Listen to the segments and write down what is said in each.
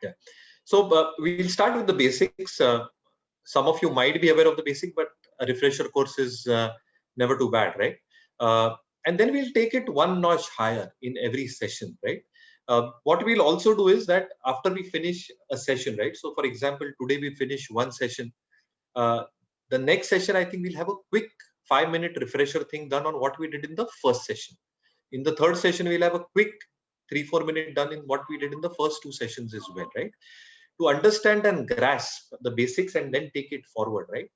Yeah. So we'll start with the basics. Some of you might be aware of the basic, but a refresher course is never too bad, right? And then we'll take it one notch higher in every session, right? What we'll also do is that after we finish a session, right? So for example, today we finish one session. Uh, the next session, I think we'll have a quick 5-minute refresher thing done on what we did in the first session. In the third session, we'll have a quick 3-4 minute done in what we did in the first two sessions as well, right? To understand and grasp the basics and then take it forward, right?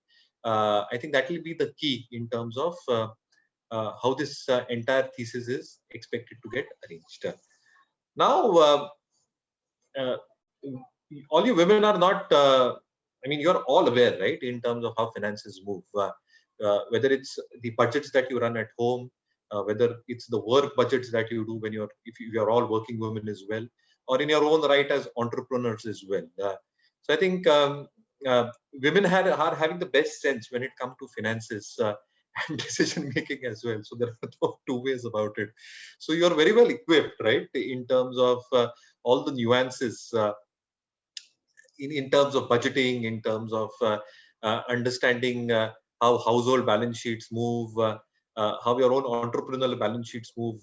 I think that will be the key in terms of how this entire thesis is expected to get arranged. Now, uh, all you women are not, I mean, you're all aware, right, in terms of how finances move, whether it's the budgets that you run at home, whether it's the work budgets that you do when if you're all working women as well, or in your own right as entrepreneurs as well. So I think women are having the best sense when it comes to finances and decision making as well. So there are no two ways about it. So you're very well equipped, right, in terms of all the nuances in terms of budgeting, in terms of understanding how household balance sheets move, how your own entrepreneurial balance sheets move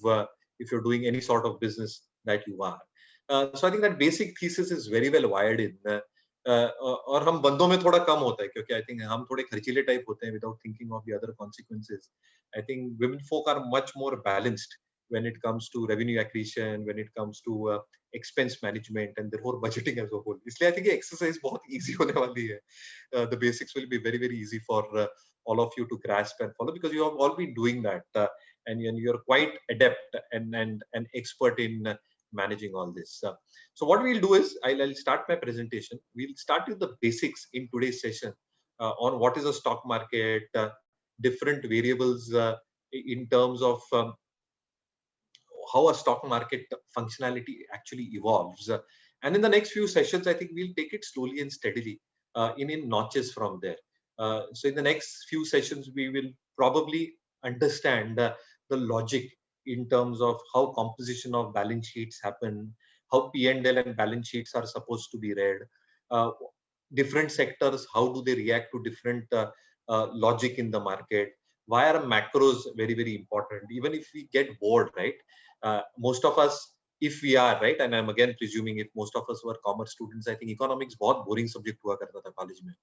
if you're doing any sort of business that you are. So I think that basic thesis is very well wired in. और हम बंदों में थोड़ा कम होता है क्योंकि I think हम थोड़े खर्चीले टाइप होते हैं without thinking of the other consequences. I think women folk are much more balanced when it comes to revenue accretion, when it comes to expense management and therefore budgeting as a whole. इसलिए I think ये exercise बहुत easy होने वाली है. The basics will be very easy for all of you to grasp and follow because you have all been doing that and you're quite adept and an expert in managing all this. So what we'll do is I'll start my presentation. We'll start with the basics in today's session on what is a stock market, different variables in terms of how a stock market functionality actually evolves. And in the next few sessions, I think we'll take it slowly and steadily in notches from there. So in the next few sessions, we will probably understand the logic in terms of how composition of balance sheets happen, how P&L and balance sheets are supposed to be read, uh, different sectors, how do they react to different logic in the market, why are macros very important, even if we get bored, right? Most of us, if we are right, and I'm again presuming if most of us were commerce students, I think economics बहुत boring subject हुआ करता था college में.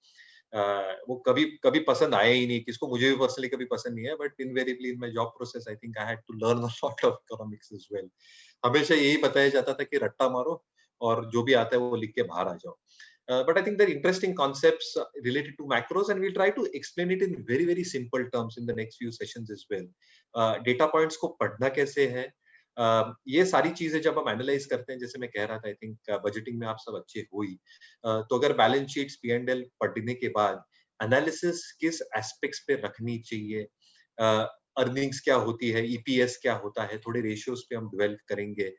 वो कभी कभी पसंद आया ही नहीं, किसको, मुझे भी पर्सनली कभी पसंद नहीं है, but invariably in my job process I think I had to learn a lot of economics as well. हमेशा यही बताया जाता था कि रट्टा मारो और जो भी आता है वो लिख के बाहर आ जाओ. But I think there are interesting concepts related to macros, and we'll try to explain it in very simple terms in the next few sessions as well. Data points को पढ़ना कैसे है, ये सारी चीजें जब हम एनालाइज करते हैं, जैसे मैं कह रहा था, आई थिंक बजटिंग में आप सब अच्छे हो ही, तो अगर बैलेंस शीट्स P&L पढ़ने के बाद एनालिसिस किस एस्पेक्ट्स पे रखनी चाहिए, अर्निंग्स क्या होती है, ईपीएस क्या होता है, थोड़े रेशियोज पे हम डिवेल करेंगे,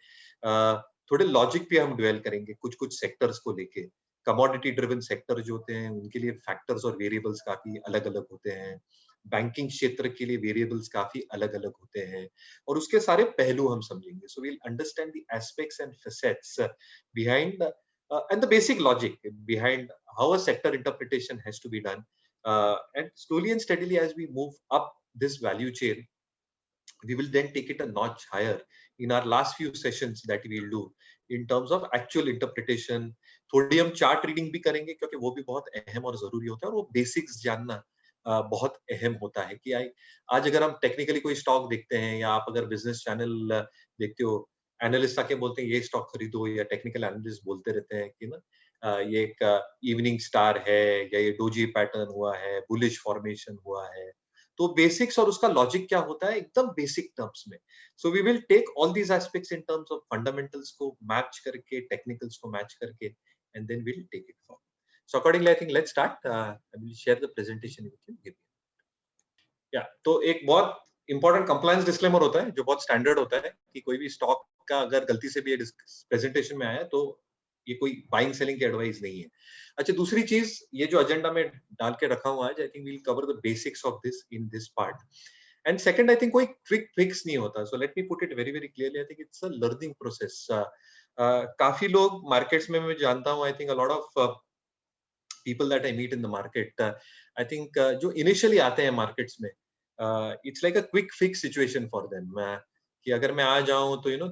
थोड़े लॉजिक पे हम डिवेल करेंगे कुछ सेक्टर्स को लेके. कमोडिटी ड्रिवन सेक्टर जो होते हैं उनके लिए फैक्टर्स और वेरिएबल्स काफी अलग अलग होते हैं, बैंकिंग क्षेत्र के लिए वेरिएबल्स काफी अलग अलग होते हैं, और उसके सारे पहलू हम समझेंगे. So we'll understand the aspects and facets behind and the basic logic behind how a sector interpretation has to be done, and slowly and steadily as we move up this value chain, we will then take it a notch higher in our last few sessions that we will do in terms of actual interpretation. थोड़ी हम chart reading भी करेंगे क्योंकि वो भी बहुत अहम और जरूरी होता है, और वो बेसिक्स जानना बहुत अहम होता है कि आज अगर हम टेक्निकली कोई स्टॉक देखते हैं या आप अगर बिजनेस चैनल देखते हो, एनालिस्ट आके बोलते हैं ये स्टॉक खरीदो, या टेक्निकल एनालिस्ट बोलते रहते हैं कि ना ये एक इवनिंग स्टार है, या ये डोजी पैटर्न हुआ है, बुलिश फॉर्मेशन हुआ है. तो बेसिक्स और उसका लॉजिक क्या होता है एकदम बेसिक टर्म्स में. So we will take all these aspects in terms of fundamentals को मैच करके, टेक्निकल्स को मैच करके, and then we will take it forward. So accordingly I think let's start. I will share the presentation with you. या तो एक बहुत important compliance disclaimer होता है जो बहुत स्टैंडर्ड होता है कि कोई भी स्टॉक का अगर गलती से भी प्रेजेंटेशन में आया तो ये कोई बाइंग सेलिंग की एडवाइस नहीं है. अच्छा, दूसरी चीज, ये जो एजेंडा में डाल के रखा हुआ है, I think we will cover the basics of this in this part. And second, I think कोई क्विक फिक्स नहीं होता. So let me put it very clearly, I think it's a learning process. काफी लोग markets में मैं जानता हूँ, I think a lot of people that I meet in the market, I think जो initially आते हैं markets में, it's like a quick fix situation for them, कि अगर मैं आ जाऊं तो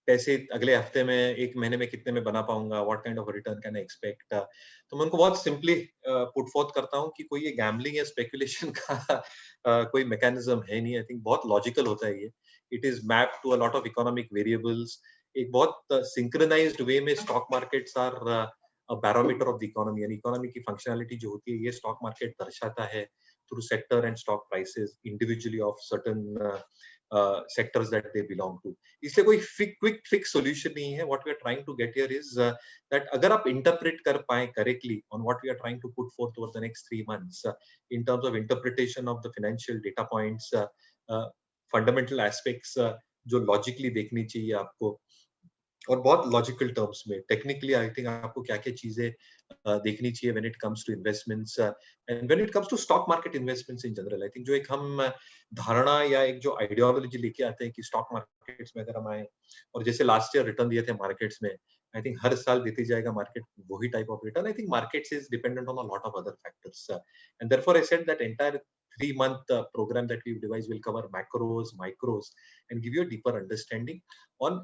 पैसे अगले हफ्ते में, एक महीने में कितने में बना पाऊंगा, what kind of return can I expect, तो मैं उनको बहुत सिंपली पुट फोर्थ करता हूँ कि कोई ये गैम्बलिंग या स्पेकुलेशन का कोई मैकेनिज्म है नहीं। आई थिंक बहुत लॉजिकल होता है ये। It is map to a lot of economic variables. एक बहुत सिंक्रोनाइज्ड वे में stock markets are a barometer of the economy, यानी इकोनॉमी की फंक्शनैलिटी जो होती है ये स्टॉक मार्केट दर्शाता है through sector and stock prices individually of certain sectors that they belong to. इसलिए कोई क्विक फिक्स सॉल्यूशन नहीं है। What we are trying to get here is that अगर आप इंटरप्रेट कर पाए correctly on what we are trying to put forth over the next 3 months in terms of interpretation of the financial data points, fundamental aspects जो logically देखनी चाहिए आपको, और बहुत लॉजिकल टर्म्स में टेक्निकली आई थिंक आपको क्या क्या चीजें देखनी चाहिए when it comes to investments and when it comes to stock market investments in general. I think जो एक हम धारणा या एक जो आइडियोलॉजी लेके आते हैं कि स्टॉक मार्केट्स में अगर हम आए और जैसे लास्ट ईयर रिटर्न दिए थे मार्केट्स में, आई थिंक हर साल देते जाएगा मार्केट वही type of return. I think markets is dependent on a lot of other factors and therefore I said that entire 3-month program that we've devised will cover macros, micros, and give you a deeper understanding on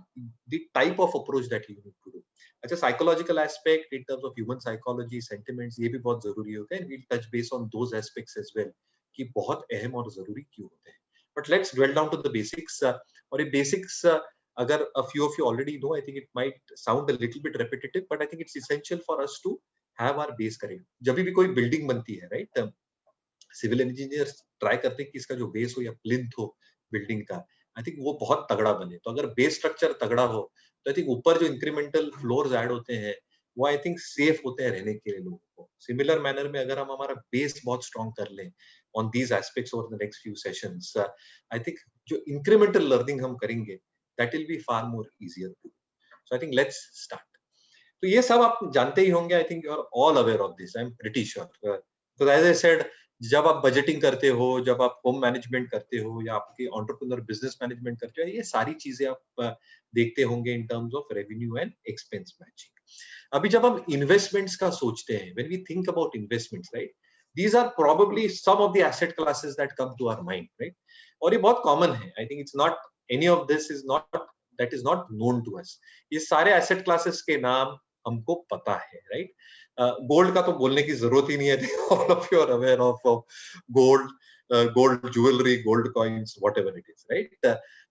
the type of approach that you need to do. अच्छा, psychological aspect in terms of human psychology, sentiments, ये भी बहुत जरूरी होते हैं। We'll touch base on those aspects as well कि बहुत अहम और जरूरी क्यों होते हैं। But let's dwell down to the basics. और ये बेसिक्स अगर a few of you already know, I think it might sound a little bit repetitive, but I think it's essential for us to have our base correct. जब भी कोई building बनती है, right, civil engineers try करते हैं कि इसका जो बेस हो या प्लिंथ हो बिल्डिंग का, आई थिंक वो बहुत तगड़ा बने। तो अगर बेस स्ट्रक्चर तगड़ा हो तो आई थिंक ऊपर जो इंक्रीमेंटल फ्लोर्स ऐड होते हैं वो आई थिंक सेफ होते हैं रहने के लिए लोगों को। सिमिलर मैनर में अगर हम हमारा बेस बहुत स्ट्रॉन्ग कर लें on these aspects over the next few sessions, I think जो इंक्रीमेंटल लर्निंग हम करेंगे that will be far more easier to. So I think let's start. तो ये सब आप जानते ही होंगे। I think you are all aware of this, I am pretty sure. तो एज आई सेड, जब आप बजटिंग करते हो, जब आप होम मैनेजमेंट करते हो या आपकी एंटरप्रेन्योर बिजनेस मैनेजमेंट करते हो, ये सारी चीजें आप देखते होंगे in terms of revenue and expense matching. अभी जब हम इन्वेस्टमेंट्स का सोचते हैं, when we think about investments, right, these are probably some of the asset classes that come to our mind, right? और ये बहुत कॉमन है। I think it's not any of this is not that is not known to us. ये सारे asset classes के नाम हमको पता है, राइट? गोल्ड का तो बोलने की जरूरत ही नहीं है। All of you are aware of gold, gold jewellery, gold coins, whatever it is, right?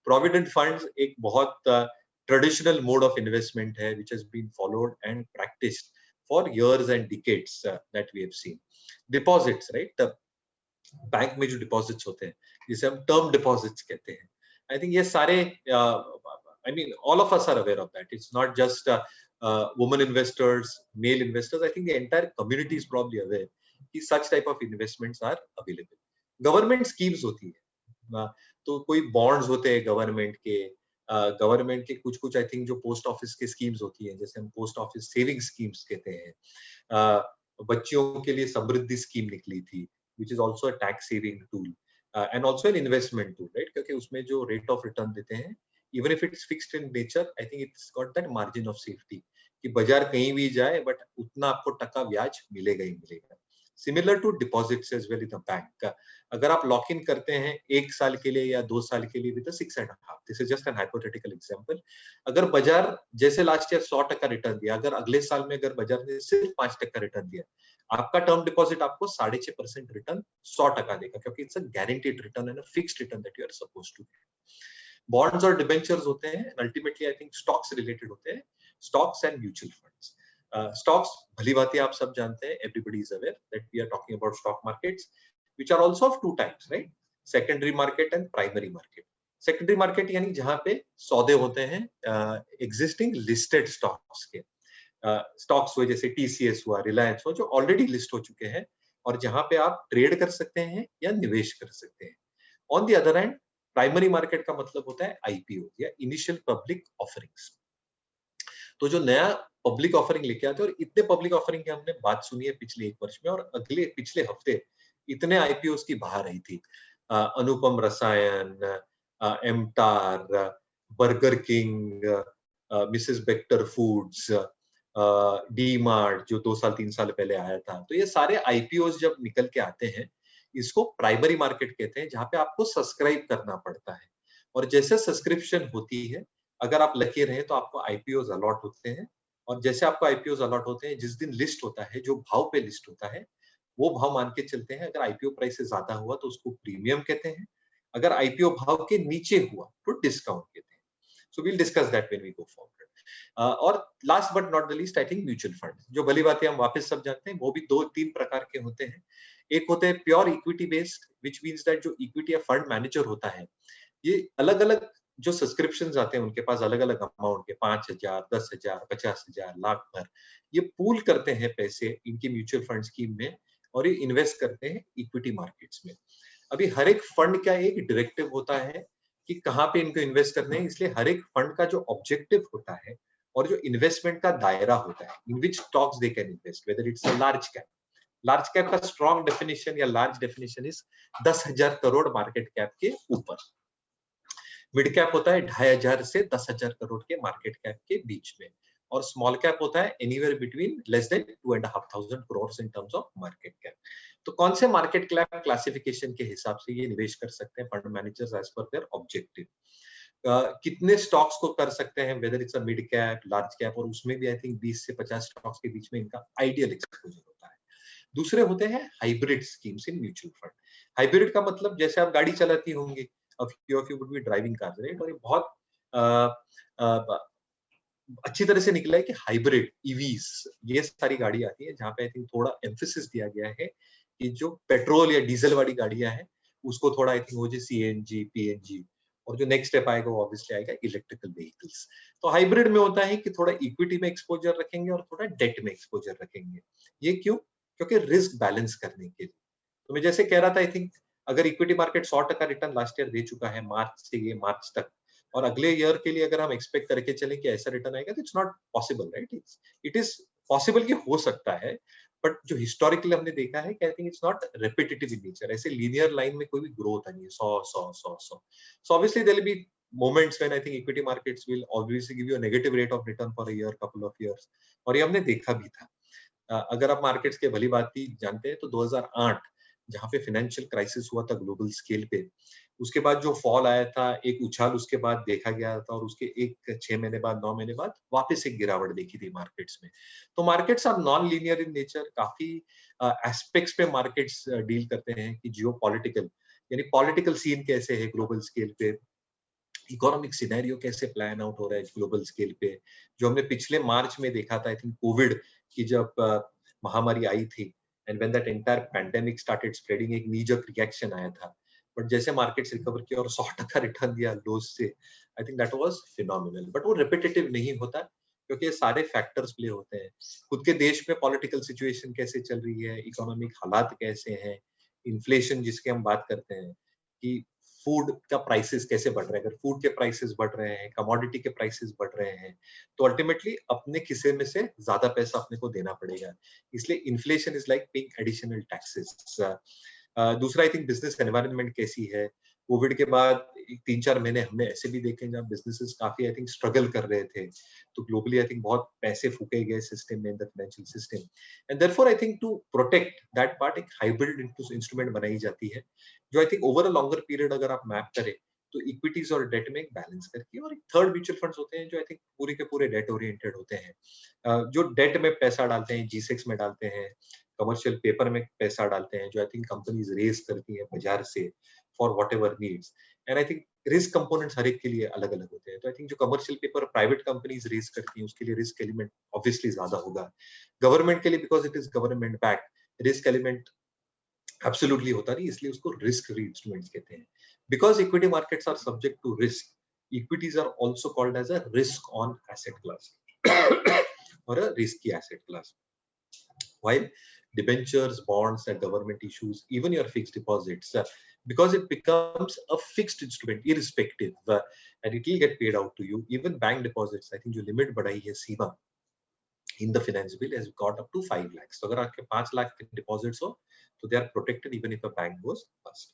Provident funds एक बहुत ट्रेडिशनल मोड ऑफ इन्वेस्टमेंट है which has been followed and practiced for years and decades that we have seen. Deposits, right, bank में जो deposits होते हैं जिसे हम term deposits कहते हैं, आई थिंक ये सारे, I mean all of us are aware of that. It's not just women investors, male investors, I think the entire community is probably aware कि such type of investments are available. Government schemes होती है, तो कोई bonds होते हैं government के, government के कुछ कुछ आई थिंक जो पोस्ट ऑफिस के स्कीम्स होती है, जैसे हम पोस्ट ऑफिस सेविंग स्कीम्स कहते हैं। बच्चियों के लिए समृद्धि स्कीम निकली थी which is also a tax saving tool and also an investment tool, right? क्योंकि उसमें जो rate of return देते हैं, even if it's fixed in nature, I think it's got that margin of safety कि बाजार कहीं भी जाए बट उतना आपको टका ब्याज मिलेगा ही मिलेगा। Similar to deposits as well in the bank. अगर आप लॉक इन करते हैं 1 साल के लिए या 2 साल के लिए with 6.5, this is just an hypothetical example. अगर बाजार जैसे लास्ट ईयर 100% रिटर्न दिया, अगर अगले साल में अगर बाजार ने सिर्फ 5% रिटर्न दिया, आपका टर्म डिपॉजिट आपको 6.5% रिटर्न 100% देगा, क्योंकि it's a guaranteed return and a fixed return that you are supposed to. Bonds और डिबेंचर्स होते हैं, ultimately I think stocks related होते हैं, stocks and mutual funds. Stocks भली बात आप सब जानते हैं, everybody is aware that we are talking about stock markets which are also of 2 types, right? Secondary market and primary market. Secondary market यानी जहां पे सौदे होते हैं एग्जिस्टिंग लिस्टेड स्टॉक्स के, स्टॉक्स हुए जैसे टीसीएस हुआ, रिलायंस हुआ, जो ऑलरेडी लिस्ट हो चुके हैं और जहां पे आप ट्रेड कर सकते हैं या निवेश कर सकते हैं। On the other hand, primary market का मतलब होता है आईपीओ या इनिशियल पब्लिक ऑफरिंग्स। तो जो नया पब्लिक ऑफरिंग लेके आते हैं, और इतने पब्लिक ऑफरिंग की हमने बात सुनी है पिछले 1 वर्ष में, और अगले पिछले हफ्ते इतने आईपीओ की बाहर आई थी। Anupam Rasayan, MTAR, Burger King, Mrs Bector Foods, D Mart जो 2 साल 3 साल पहले आया था। तो ये सारे आईपीओ जब निकल के आते हैं, इसको प्राइमरी मार्केट कहते हैं, जहाँ पे आपको सब्सक्राइब करना पड़ता है। और जैसे सब्सक्रिप्शन होती है, अगर आप लकी रहे तो आपको आईपीओ अलॉट होते हैं। और जैसे आपको आईपीओ अलॉट होते हैं, जिस दिन लिस्ट होता है, जो भाव पे लिस्ट होता है, वो भाव मान के चलते हैं। अगर आईपीओ प्राइस से ज्यादा हुआ तो उसको प्रीमियम कहते हैं, अगर आईपीओ भाव के नीचे हुआ तो डिस्काउंट कहते हैं। So we'll discuss that when we go forward. और last but not the least, I think mutual fund, जो भली बात है हम वापस सब जानते हैं, वो भी 2-3 प्रकार के होते हैं। एक होते हैं pure equity based, which means that जो इक्विटी या फंड मैनेजर होता है, ये अलग अलग जो सब्सक्रिप्शन आते हैं उनके पास अलग अलग अमाउंट के 5,000, 10,000, 50,000, लाख भर, ये पूल करते हैं पैसे इनकी म्यूचुअल फंड स्कीम में और ये इन्वेस्ट करते हैं इक्विटी मार्केट्स में। अभी हर एक फंड का एक डायरेक्टिव होता है कि कहाँ पे इनको इन्वेस्ट करने हैं, इसलिए हर एक फंड का जो ऑब्जेक्टिव होता है और जो इन्वेस्टमेंट का दायरा होता है, in which stocks they can invest, whether it's a large cap का स्ट्रॉन्ग डेफिनेशन या large definition is 10,000 crore market cap के ऊपर। मिड कैप होता है 2,500 से 10,000 करोड़ के मार्केट कैप के बीच में, और स्मॉल कैप होता है anywhere between less than 2,500 crore in terms of market cap. तो कौन से मार्केट कैप क्लासिफिकेशन के हिसाब से ये निवेश कर सकते हैं fund managers as per their objective. कितने स्टॉक्स को कर सकते हैं, whether it's a mid cap, large cap, और उसमें भी आई थिंक 20 से 50 स्टॉक्स के बीच में इनका आइडियल एक्सपोजर होता है। दूसरे होते हैं hybrid schemes in mutual fund. Hybrid का मतलब जैसे आप गाड़ी चलाती होंगी, a few of you would be driving cars, right? और ये बहुत अच्छी तरह से निकला है कि हाइब्रिड ईवीज, ये सारी गाड़ी आती है जहाँ पे आई थिंक थोड़ा एम्फेसिस दिया गया है कि जो पेट्रोल या डीजल वाली गाड़ियां हैं उसको थोड़ा आई थिंक हो जाए सीएनजी, पीएनजी, और जो नेक्स्ट स्टेप आएगा वो ऑब्वियसली आएगा इलेक्ट्रिकल व्हीकल्स। तो हाइब्रिड में होता है कि थोड़ा इक्विटी में एक्सपोजर रखेंगे और थोड़ा डेट में एक्सपोजर रखेंगे। ये क्यों? क्योंकि रिस्क बैलेंस करने के लिए। तो मैं जैसे कह रहा था, आई थिंक अगर equity market 100% return last year दे चुका है मार्च से ये मार्च तक, और अगले ईयर के लिए अगर हम एक्सपेक्ट करके चले कि ऐसा रिटर्न आएगा, तो it's not possible, right? It is possible कि हो सकता है, बट जो हिस्टोरिकली हमने देखा है कि I think it's not repetitive in nature. ऐसे लीनियर लाइन में कोई भी ग्रो होता नहीं है 100 so obviously there will be moments when I think equity markets will obviously give you a negative rate of return for a year, couple of years, और ये हमने देखा भी था। अगर आप मार्केट्स के भली बात जानते हैं तो 2008 जहां पे फाइनेंशियल क्राइसिस हुआ था ग्लोबल स्केल पे, उसके बाद जो फॉल आया था, एक उछाल उसके बाद देखा गया था, और उसके एक 6 महीने बाद 9 महीने बाद वापस एक गिरावट देखी थी मार्केट्स में। तो markets are non linear in nature. काफी एस्पेक्ट्स पे मार्केट्स डील करते हैं कि जियो पॉलिटिकल, यानी पॉलिटिकल सीन कैसे है ग्लोबल स्केल पे, इकोनॉमिक सिनेरियो कैसे प्लान आउट हो रहा है ग्लोबल स्केल पे। जो हमने पिछले मार्च में देखा था, आई थिंक कोविड की जब महामारी आई थी, and when that entire pandemic started spreading, एक नी जर्क रिएक्शन आया था, बट जैसे मार्केट्स रिकवर किया और 100% रिटर्न दिया लोज से, आई think that was phenomenal. But वो रिपीटेटिव नहीं होता क्योंकि ये सारे फैक्टर्स प्ले होते हैं। खुद के देश में पॉलिटिकल सिचुएशन कैसे चल रही है, इकोनॉमिक हालात कैसे हैं, इन्फ्लेशन जिसके हम बात करते हैं कि फूड का प्राइसेस कैसे बढ़ रहे हैं। अगर फूड के प्राइसेस बढ़ रहे हैं, कमोडिटी के प्राइसेस बढ़ रहे हैं, तो अल्टीमेटली अपने खिसे में से ज्यादा पैसा अपने को देना पड़ेगा। इसलिए inflation is like paying additional taxes. दूसरा आई थिंक बिजनेस एनवायरनमेंट कैसी है। कोविड के बाद 3-4 महीने हमने ऐसे भी देखे जहाँ बिजनेसेस काफी आई थिंक स्ट्रगल कर रहे थे, तो ग्लोबली आई थिंक बहुत पैसे फूके गए सिस्टम में, in the financial system, and therefore I think to protect that part एक हाइब्रिड इंस्ट्रूमेंट बनाई जाती है, जो I think over a longer period अगर आप मैप करें तो इक्विटीज और डेट में एक बैलेंस करके। और एक थर्ड म्यूचुअल फंड्स होते हैं जो आई थिंक पूरे के पूरे डेट ओरिएंटेड होते हैं, जो डेट में पैसा डालते हैं, G-Secs में डालते हैं, कमर्शियल पेपर में पैसा डालते हैं, जो आई थिंक कंपनीज रेज करती है बाजार से for whatever needs. And I think risk components हर एक के लिए अलग अलग होते हैं। तो आई थिंक जो commercial paper private companies raise करती हैं उसके लिए रिस्क एलिमेंट ऑब्वियसली ज्यादा होगा। गवर्नमेंट के लिए because it is government backed, risk element absolutely होता नहीं, इसलिए उसको रिस्क फ्री इंस्ट्रूमेंट्स कहते हैं। Because equity markets are subject to risk, equities are also called as a risk on asset class और a risky asset class. While debentures, bonds, and government issues, even your fixed deposits, because it becomes a fixed instrument, irrespective, and it will get paid out to you. Even bank deposits, I think जो limit बढ़ाई है सीमा in the finance bill has got up to 5 lakhs. तो अगर आपके 5 लाख के deposits हो, तो they are protected even if a bank goes bust.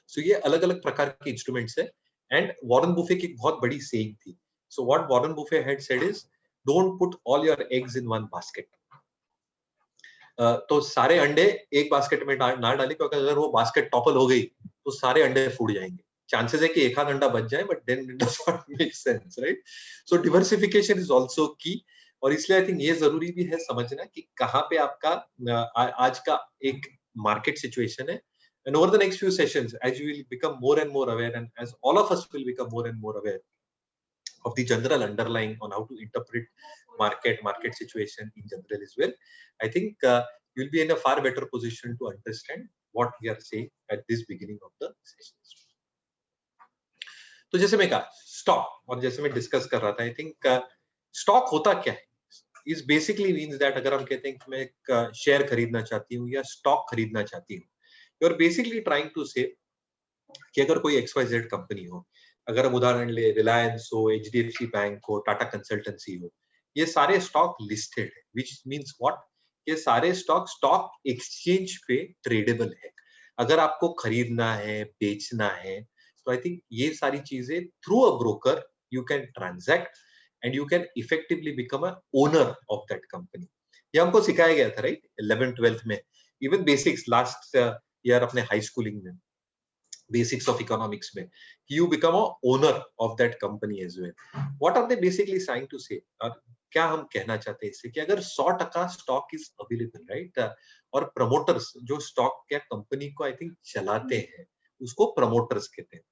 So ये अलग-अलग प्रकार के instruments है एंड वॉरेन बुफे की बहुत बड़ी सेइंग थी. So what Warren Buffett had said is, don't put all your eggs in one basket. तो सारे अंडे एक बास्केट में ना डालें, क्योंकि अगर वो बास्केट टॉपल हो गई तो सारे अंडे फूट जाएंगे. चांसेस है कि एक आध अंडा बच जाए, but then it does not make sense, right? So diversification is also key. और इसलिए आई थिंक ये जरूरी भी है समझना कि कहाँ पे आपका आज का एक मार्केट सिचुएशन है. And over the next few sessions, as you will become more and more aware, and as all of us will become more and more aware of the general underlying on how to interpret market situation in general as well, I think you'll be in a far better position to understand what we are saying at this beginning of the session. तो जैसे मैं कहा stock, और जैसे मैं discuss कर रहा था, आई थिंक स्टॉक होता क्या है, इज बेसिकली मीन्स दैट अगर हम कहते हैं कि मैं एक शेयर खरीदना चाहती हूँ या स्टॉक खरीदना चाहती हूँ, you are basically trying to say कि अगर कोई XYZ कंपनी हो, अगर हम उदाहरण ले रिलायंस हो, HDFC बैंक हो, टाटा कंसल्टेंसी हो, ये सारे स्टॉक लिस्टेड है, विच मीन्स व्हाट, ये सारे स्टॉक स्टॉक एक्सचेंज पे ट्रेडेबल है. अगर आपको खरीदना है, बेचना है, तो आई थिंक ये सारी चीजें through a broker you can transact and you can effectively become a owner of that company. ये हमको सिखाया गया था, राइट, 11th-12th में, इवन बेसिक्स लास्ट ईयर अपने हाई स्कूलिंग में, basics of economics में, you become a owner of that company as well. What are they basically trying to say? और क्या हम कहना चाहते हैं इससे कि अगर 100% स्टॉक इज अवेलेबल, राइट, और प्रमोटर्स जो स्टॉक या कंपनी को आई थिंक चलाते हैं, उसको प्रमोटर्स कहते हैं.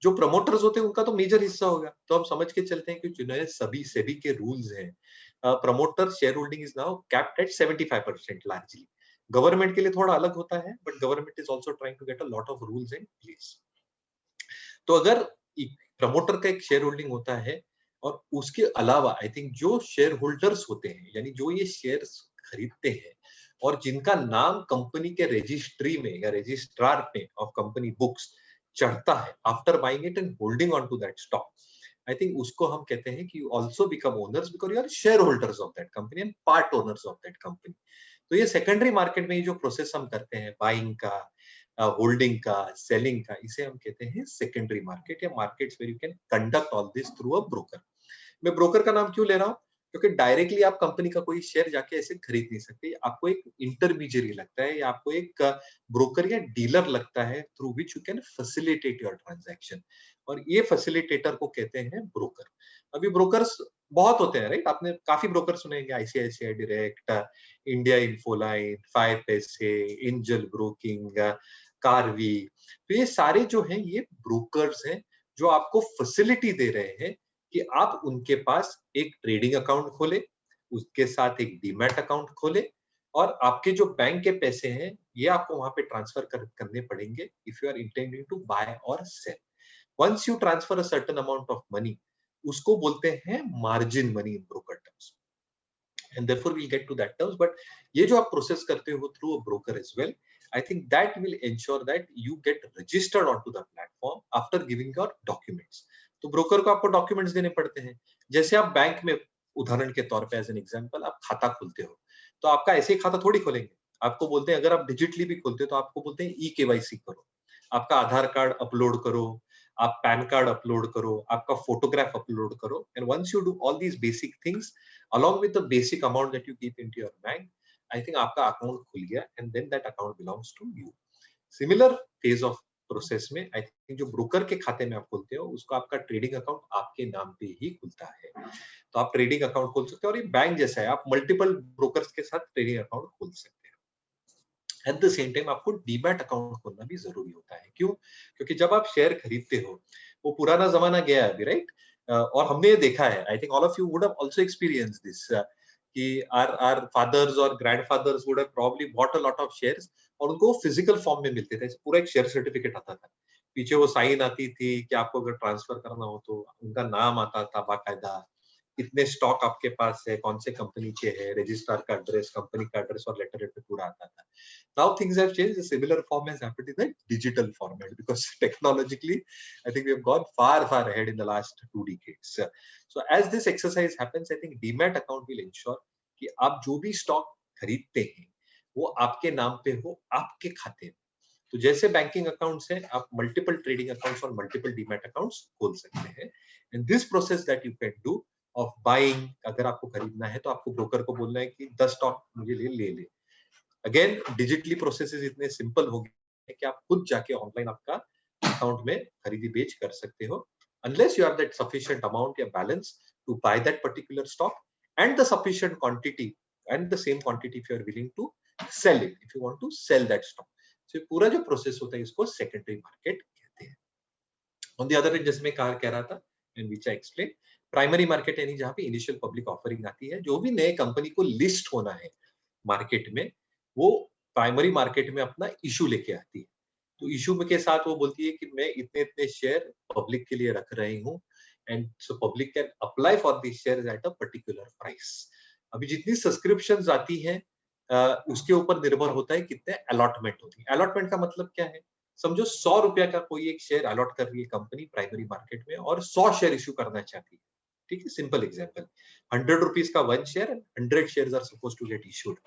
जो प्रमोटर्स होते हैं उनका तो मेजर हिस्सा होगा, तो हम समझ के चलते हैं कि जिन्हें सभी सेबी के रूल्स हैं, promoter share holding is now capped at 75% largely. Government के लिए थोड़ा अलग होता है, but government is also trying to get a lot of rules in place. तो अगर प्रमोटर का एक शेयर होल्डिंग होता है, और उसके अलावा आई थिंक जो शेयर होल्डर्स होते हैं, यानी जो ये शेयर्स खरीदते हैं और जिनका नाम कंपनी के रजिस्ट्री में या रजिस्ट्रार में ऑफ कंपनी बुक्स चढ़ता है after buying it and holding on to that stock, I think उसको हम कहते हैं कि you also become owners because you are share holders of that company and part owners of that company. तो ये secondary market में ये जो प्रोसेस हम करते हैं बाइंग का, होल्डिंग का, सेलिंग का, इसे हम कहते हैं सेकेंडरी मार्केट या markets where you can conduct all this through a broker. मैं ब्रोकर का नाम क्यों ले रहा हूँ, क्योंकि डायरेक्टली आप कंपनी का कोई शेयर जाके ऐसे खरीद नहीं सकते. आपको एक इंटरमीडियरी लगता है या आपको एक ब्रोकर या डीलर लगता है through which you can facilitate your transaction, और ये फैसिलिटेटर को कहते हैं ब्रोकर. अभी ब्रोकर्स बहुत होते हैं, राइट, आपने काफी ब्रोकर सुनेंगे, ICICI डायरेक्ट, इंडिया इन्फोलाइन, 5पैसे, एंजल ब्रोकिंग, कारवी. तो ये सारे जो हैं ये ब्रोकर्स हैं जो आपको फैसिलिटी दे रहे हैं कि आप उनके पास एक ट्रेडिंग अकाउंट खोले, उसके साथ एक डीमैट अकाउंट खोले, और आपके जो बैंक के पैसे हैं ये आपको वहां पे ट्रांसफर करने पड़ेंगे if you are intending to buy और sell. Once you transfer a certain amount of money, उसको बोलते हैं margin money in broker terms, and therefore we'll get to that terms. But ये जो आप प्रोसेस करते हो through a broker as well, I think that will ensure that you get registered onto the platform after giving your documents. तो broker को आपको documents देने पड़ते हैं. जैसे आप बैंक में उदाहरण के तौर पे एज एन एग्जांपल आप खाता खोलते हो, तो आपका ऐसे ही खाता थोड़ी खोलेंगे. आपको बोलते हैं, अगर आप डिजिटली भी खोलते हो तो आपको बोलते हैं KYC करो, आपका आधार कार्ड अपलोड करो, आप पैन कार्ड अपलोड करो, आपका फोटोग्राफ अपलोड करो, and once you do all these basic things along with the basic amount that you keep into your bank, I think आपका अकाउंट खुल गया and then that account belongs to you. Similar phase of process में आई think जो broker के खाते में आप खोलते हो उसको आपका ट्रेडिंग अकाउंट आपके नाम पे ही खुलता है. तो आप ट्रेडिंग अकाउंट खोल सकते हो, और ये बैंक जैसा है, आप मल्टीपल ब्रोकर्स के साथ ट्रेडिंग अकाउंट खोल सकते हो. एट द सेम टाइम आपको डीमैट अकाउंट खोलना भी जरूरी होता है. क्यों? क्योंकि जब आप शेयर खरीदते हो, वो पुराना जमाना गया है अभी, राइट, और हमने ये देखा है, I think all of you would have also experience this, कि आर फादर्स और grandfathers would have probably bought a lot of shares, और उनको फिजिकल फॉर्म में मिलते थे, पूरा एक शेयर सर्टिफिकेट आता था, पीछे वो साइन आती थी कि आपको अगर ट्रांसफर करना हो तो उनका नाम आता था बाकायदा, कितने स्टॉक आपके पास है, कौन से कंपनी के है, रजिस्ट्रार का एड्रेस, कंपनी का एड्रेस और लेटर पे पूरा आता था. Now things have changed. A similar form has happened in the digital format because technologically, I think we have gone far ahead in the last 2 decades. So as this exercise happens, I think Demat account will ensure कि आप जो भी stock खरीदते हैं वो आपके नाम पे हो, आपके खाते में. तो जैसे बैंकिंग अकाउंट से आप मल्टीपल ट्रेडिंग अकाउंट्स और मल्टीपल डीमैट अकाउंट्स खोल सकते हैं। And this process that you can do of buying, अगर आपको खरीदना है तो आपको ब्रोकर को बोलना है कि 10 स्टॉक मुझे ले। अगेन डिजिटली प्रोसेसेस इतने सिंपल हो गए कि आप खुद जाके ऑनलाइन आपका अकाउंट में खरीदी बेच कर सकते हो, unless you have that sufficient amount या balance to buy that particular stock and the sufficient quantity and the same quantity if you are willing to sell it, if you want to sell that stock. So ये पूरा जो process होता है इसको secondary market कहते हैं। On the other hand, जैसे मैं कह रहा था and which I explain, primary market यानी जहां पे इनिशियल पब्लिक ऑफरिंग आती है, जो भी नए कंपनी को लिस्ट होना है मार्केट में, वो प्राइमरी मार्केट में अपना इशू लेके आती है। तो इशू के साथ वो बोलती है कि मैं इतने इतने शेयर पब्लिक के लिए रख रही हूँ, and so public can apply for this share at a particular price. अभी जितनी सब्सक्रिप्शंस आती हैं उसके ऊपर निर्भर होता है कितने अलॉटमेंट होती है। अलॉटमेंट का मतलब क्या है? समझो 100 रुपया का कोई एक शेयर अलॉट कर रही है कंपनी प्राइमरी मार्केट में और 100 शेयर इश्यू करना चाहती है। ठीक है, सिंपल एग्जांपल, 100 रुपीज का one share and 100 shares are suppose to get issued.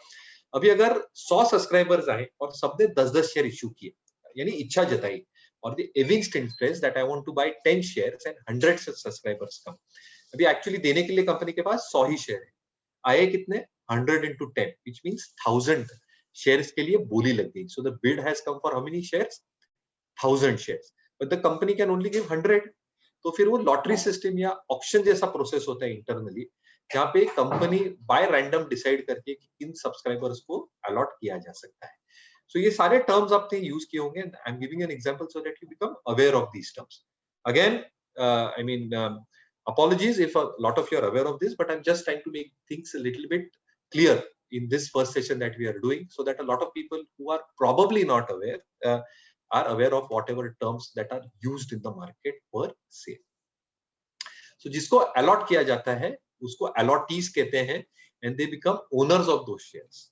अभी अगर 100 सब्सक्राइबर्स आए और सबने 10-10 शेयर इश्यू किए, यानी इच्छा जताई, और the evinced interest that I want to buy 10 shares and 100 subscribers come. अभी एक्चुअली देने के लिए कंपनी के पास 100 ही शेयर है, आए कितने? 100 into 10 which means 1000 शेयर्स के लिए बोली लग गई। So the bid has come for how many shares? 1000 shares, but the company can only give 100। तो फिर वो लॉटरी सिस्टम या ऑक्शन जैसा प्रोसेस होता है इंटरनली, जहां पे कंपनी बाय रैंडम डिसाइड करके कि किन सब्सक्राइबर्स को अलॉट किया जा सकता है। सो ये सारे टर्म्स आपने यूज किए होंगे, I am giving an example so that you become aware of these terms. Again I mean apologies if a lot of you are aware of this, but I'm just trying to make things a little bit clear in this first session that we are doing, so that a lot of people who are probably not aware are aware of whatever terms that are used in the market per se. So जिसको allot किया जाता है उसको allottees कहते हैं, and they become owners of those shares.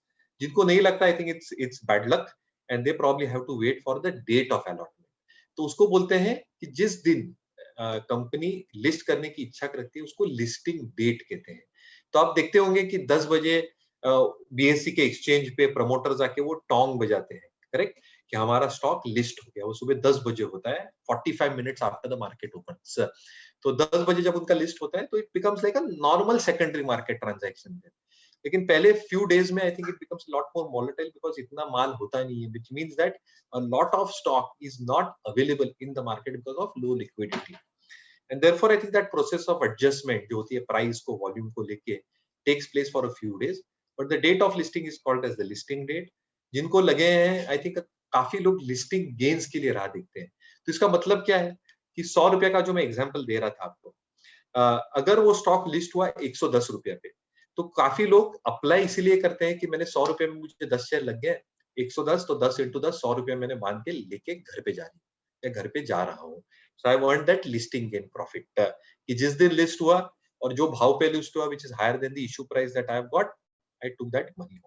जिनको नहीं लगता, I think it's bad luck and they probably have to wait for the date of allotment. तो उसको बोलते हैं कि जिस दिन कंपनी लिस्ट करने की इच्छा करती है उसको लिस्टिंग डेट कहते हैं। तो आप देखते होंगे कि 10 बजे बीएससी के एक्सचेंज पे प्रमोटर्स आके वो टोंग बजाते हैं, करेक्ट, कि हमारा स्टॉक लिस्ट हो गया। वो सुबह 10 बजे होता है, 45 minutes after the market opens. तो 10 बजे जब उनका लिस्ट होता है तो it becomes like a normal secondary market transaction. लेकिन पहले फ्यू डेज में I think it becomes lot more volatile because इतना माल होता नहीं है, which means that a lot of stock is not available in the market because of low liquidity. And therefore I think that process of adjustment जो होती है price को volume को लेके takes place for a few days, but the date of listing is called as the listing date. जिनको लगे हैं, I think काफी लोग लिस्टिंग गेन्स के लिए राह देखते हैं। तो इसका मतलब क्या है कि 100 रुपए का जो मैं एग्जांपल दे रहा था आपको, अगर वो स्टॉक लिस्ट हुआ 110 रुपए पे, तो काफी लोग अप्लाई इसीलिए करते हैं कि मैंने 100 रुपए में मुझे 10 शेयर लग गए, 110 तो 10 into 10 100 रुपए मैंने बांध के लेके घर पे जा रही हूँ या घर पे जा रहा हूँ। So I want that listing gain profit, कि जिस दिन लिस्ट हुआ और जो भाव पे लिस्ट हुआ which is higher than the issue price that I have got, I took that money.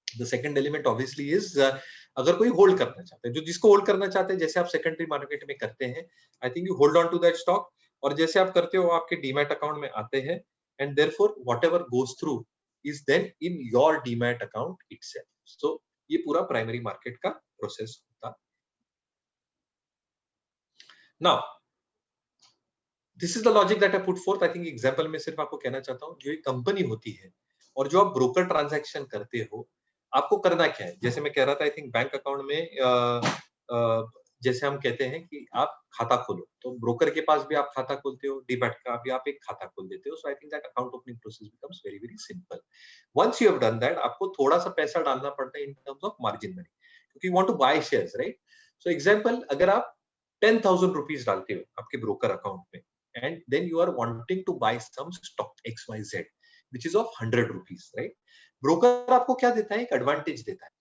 The second element obviously is, अगर कोई होल्ड करना चाहते हैं, जो जिसको होल्ड करना चाहते हैं, जैसे आप सेकेंडरी मार्केट में करते हैं, I think you hold on to that stock, और जैसे आप करते हो आपके डीमैट अकाउंट में आते हैं, and therefore whatever goes through is then in your demat account itself. सो ये पूरा प्राइमरी मार्केट का प्रोसेस होता। Now this is the logic that I put forth. I think example में सिर्फ आपको कहना चाहता हूँ, जो एक कंपनी होती है और जो आप ब्रोकर ट्रांजैक्शन करते हो, आपको करना क्या है? जैसे मैं कह रहा था, आई थिंक बैंक अकाउंट में जैसे हम कहते हैं कि आप खाता खोलो, तो ब्रोकर के पास भी आप खाता खोलते हो, डीमैट का भी आप एक खाता खोल देते हो। So I think that account opening process becomes very very simple. Once you have done that, आपको थोड़ा सा पैसा डालना पड़ता है in terms of margin money, क्योंकि you want to buy shares, right. So example, अगर आप 10,000 रुपीज डालते हो आपके ब्रोकर अकाउंट में, and then you are wanting to buy some stock XYZ which is of 100 rupees, right? Broker आपको क्या देता है? एक advantage देता है,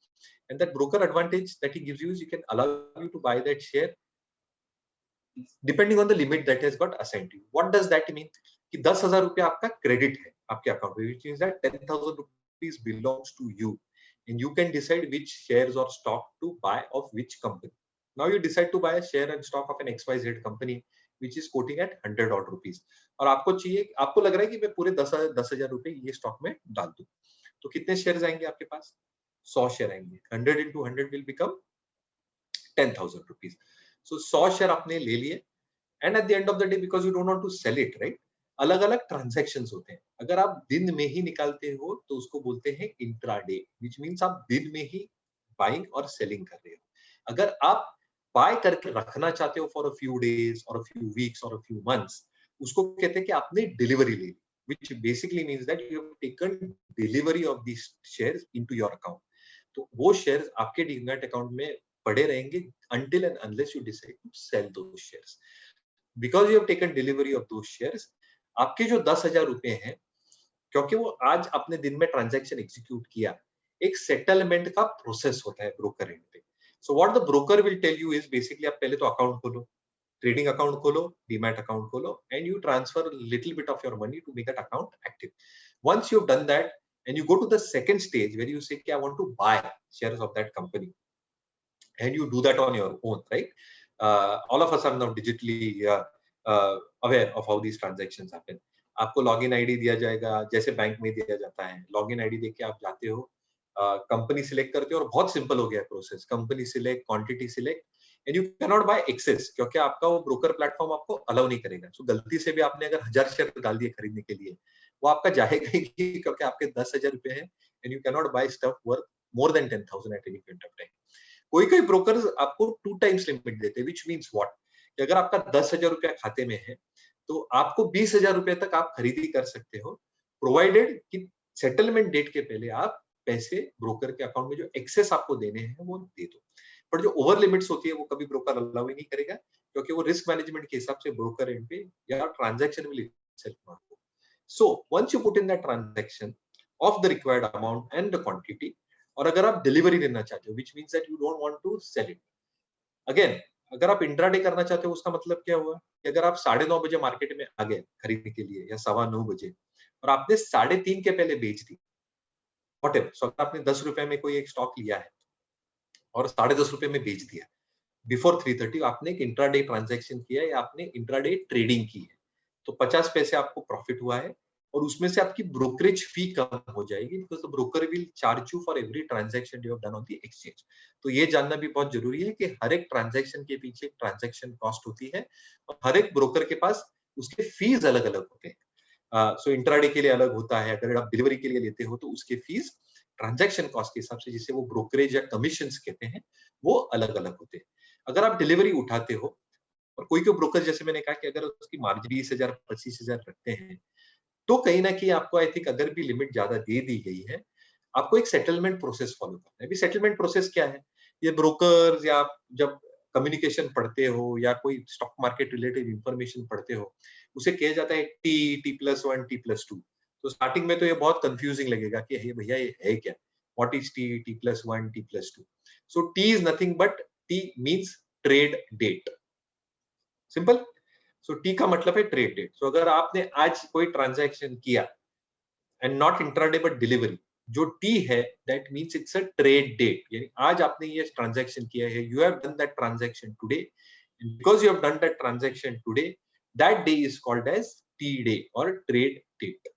and that broker advantage that he gives you is you can allow you to buy that share depending on the limit that has got assigned to you. What does that mean? कि 10,000 रुपया आपका credit है आपके account में, which means that 10,000 rupees belongs to you and you can decide which shares or stock to buy of which company. Now you decide to buy a share and stock of an XYZ company which is quoting at 100 odd rupees, और आपको चाहिए, आपको लग रहा है कि मैं पूरे 10,000 रुपए ये स्टॉक में डाल दूं, तो कितने शेयर आएंगे आपके पास? 100 शेयर आएंगे। 100 into 100 will become 10,000 rupees. So 100 share आपने ले लिए, and at the end of the day, because you don't want to sell it, right, अलग अलग ट्रांजैक्शंस होते हैं. अगर आप दिन में ही निकालते हो तो उसको बोलते हैं इंट्राडे, व्हिच मींस आप दिन में ही बाइंग और सेलिंग कर रहे हो. अगर आप बाय करके रखना चाहते हो फॉर अ फ्यू डेज और अ फ्यू वीक्स और अ फ्यू मंथ्स, उसको कहते हैं कि आपने डिलीवरी ली, which basically means that you have taken delivery of these shares into your account. तो वो शेयर्स आपके डीमैट अकाउंट में पड़े रहेंगे until and unless you decide to sell those shares. Because you have taken delivery of those shares, आपके जो 10,000 रुपए हैं, क्योंकि वो आज अपने दिन में ट्रांजैक्शन एग्जीक्यूट किया, एक सेटलमेंट का प्रोसेस होता है ब्रोकर एंड पे. So what the broker will tell you is basically, आप पहले तो अकाउंट खोलो, ट्रेडिंग अकाउंट खोलो, डीमैट अकाउंट खोलो, and you transfer little bit of your money to make that account active. Once you have done that and you go to the second stage where you say कि I want to buy shares of that company, and you do that on your own, right? All of us are now digitally aware of how these transactions happen. आपको login ID दिया जाएगा, जैसे bank में दिया जाता है. Login ID देके आप जाते हो, कंपनी सिलेक्ट करते हो, और बहुत सिंपल हो गया process. Company select, quantity select, and you can not bye access, क्योंकि आपका वो ब्रोकर प्लेटफॉर्म आपको अलाउ नहीं करेगा. सो गलती से भी आपने अगर 1000 शेयर डाल दिए खरीदने के लिए, वो आपका जाएगा ही, क्योंकि आपके 10,000 रुपए हैं, and you can not buy stuff worth more than 10,000 at any point of time. कोई ब्रोकर्स आपको 2 टाइम्स लिमिट देते हैं, व्हिच मींस व्हाट, कि अगर आपका 10,000 रुपया खाते में है, तो आपको 20,000 रुपए तक आप खरीदी कर सकते हो, प्रोवाइडेड कि सेटलमेंट डेट के पहले आप पैसे ब्रोकर के अकाउंट में जो एक्सेस आपको देने हैं वो दे दो. पर जो ओवर लिमिट्स होती है वो कभी ब्रोकर अलाउ ही नहीं करेगा, क्योंकि वो रिस्क मैनेजमेंट के हिसाब से ब्रोकर एंड पे या transaction will self not go. So once you put in that transaction of the required amount and the quantity, और अगर आप डिलीवरी देना चाहते हो, which means that you don't want to sell it. Again, अगर आप इंट्राडे करना चाहते हो, उसका मतलब क्या हुआ कि अगर आप 9:30 बजे मार्केट में आ गए खरीदने के लिए, या 9:15 बजे, और आपने 3:30 के पहले बेच दी, व्हाटएवर. सो अगर आपने 10 रुपए में कोई एक स्टॉक लिया है और 10.5 रुपए में बेच दिया बिफोर 3:30, आपने एक इंट्राडे ट्रांजैक्शन किया है या आपने इंट्राडे ट्रेडिंग की है, तो 50 पैसे आपको प्रॉफिट हुआ है, और उसमें से आपकी ब्रोकरेज फी कम हो जाएगी, because the broker will charge you for every transaction you have done on the exchange. तो ये जानना भी बहुत जरूरी है कि हर एक ट्रांजैक्शन के पीछे एक ट्रांजैक्शन कॉस्ट होती है, और हर एक ब्रोकर के पास उसके फीस अलग अलग होते हैं. सो इंट्राडे के लिए अलग होता है, अगर आप डिलीवरी के लिए लेते हो तो उसके फीस ट्रांजैक्शन कॉस्ट के हिसाब से, जिसे वो ब्रोकरेज या कमीशन कहते हैं, वो अलग अलग होते हैं. अगर आप डिलीवरी उठाते हो, और कोई ब्रोकर, जैसे मैंने कहा कि अगर उसकी मार्जिन 20,000 25,000 रखते हैं, तो कहीं ना कहीं आपको, आई थिंक, अगर भी लिमिट ज्यादा दे दी गई है, आपको एक सेटलमेंट प्रोसेस फॉलो करना है. अभी सेटलमेंट प्रोसेस क्या है, ये ब्रोकर्स, या आप जब कम्युनिकेशन पढ़ते हो या कोई स्टॉक मार्केट रिलेटेड इंफॉर्मेशन पढ़ते हो, उसे कहा जाता है T+1 T+2. तो स्टार्टिंग में तो ये बहुत कंफ्यूजिंग लगेगा कि हे भैया ये है क्या, what is T+1 T+2. So T is nothing but T means trade date, simple. So T का मतलब है ट्रेड डेट. सो अगर आपने आज कोई ट्रांजैक्शन किया, and not intraday but delivery, जो टी है that means it's a trade date, यानी आज आपने ये ट्रांजैक्शन किया है, you have done that transaction today, and because you have done that transaction today, that day is called as T day और trade date.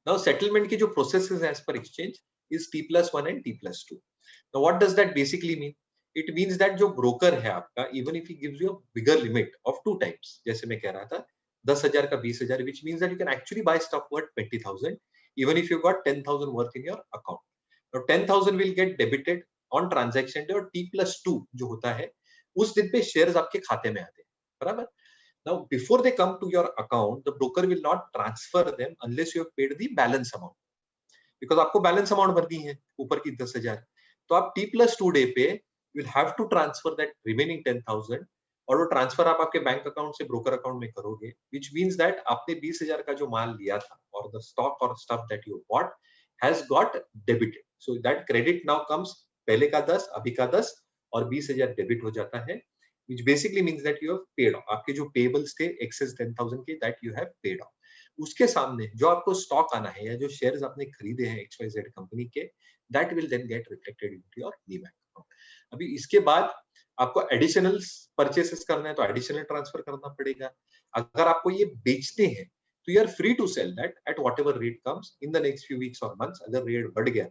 Now settlement की जो process है as per exchange is T+1 and T+2. Now what does that basically mean? It means that जो broker है आपका, even if he gives you a bigger limit of 2 times, जैसे मैं कह रहा था 10,000 का 20,000, which means that you can actually buy stock worth 20,000 even if you got 10,000 worth in your account. Now 10,000 will get debited on transaction day, और T+2 जो होता है उस दिन पे शेयर्स आपके खाते में आते हैं, बराबर. Now before they come to your account, the broker will not transfer them unless you have paid the balance amount, because आपको बैलेंस अमाउंट भरनी है ऊपर की 10,000. तो आप T+2 डे पे you'll have to transfer that remaining 10,000, और वो ट्रांसफर आप आपके बैंक अकाउंट से ब्रोकर अकाउंट में करोगे, which means that आपने 20,000 का जो माल लिया था, और the stock or stuff that you bought has got debited. So that credit now comes, पहले का 10, अभी का 10, और 20,000 डेबिट हो जाता है, which basically means that you have paid off. आपके जो पेबल्स थे excess 10,000 के, that you have paid off. उसके सामने जो आपको स्टॉक आना है, या जो शेयर्स आपने खरीदे हैं XYZ कंपनी के, that will then get reflected into your demat account. अभी इसके बाद आपको एडिशनल परचेसेस करना है तो एडिशनल ट्रांसफर करना पड़ेगा. अगर आपको ये बेचते हैं तो you are free to sell that at whatever rate comes in the next few weeks और मंथ्स. अगर रेट बढ़ गया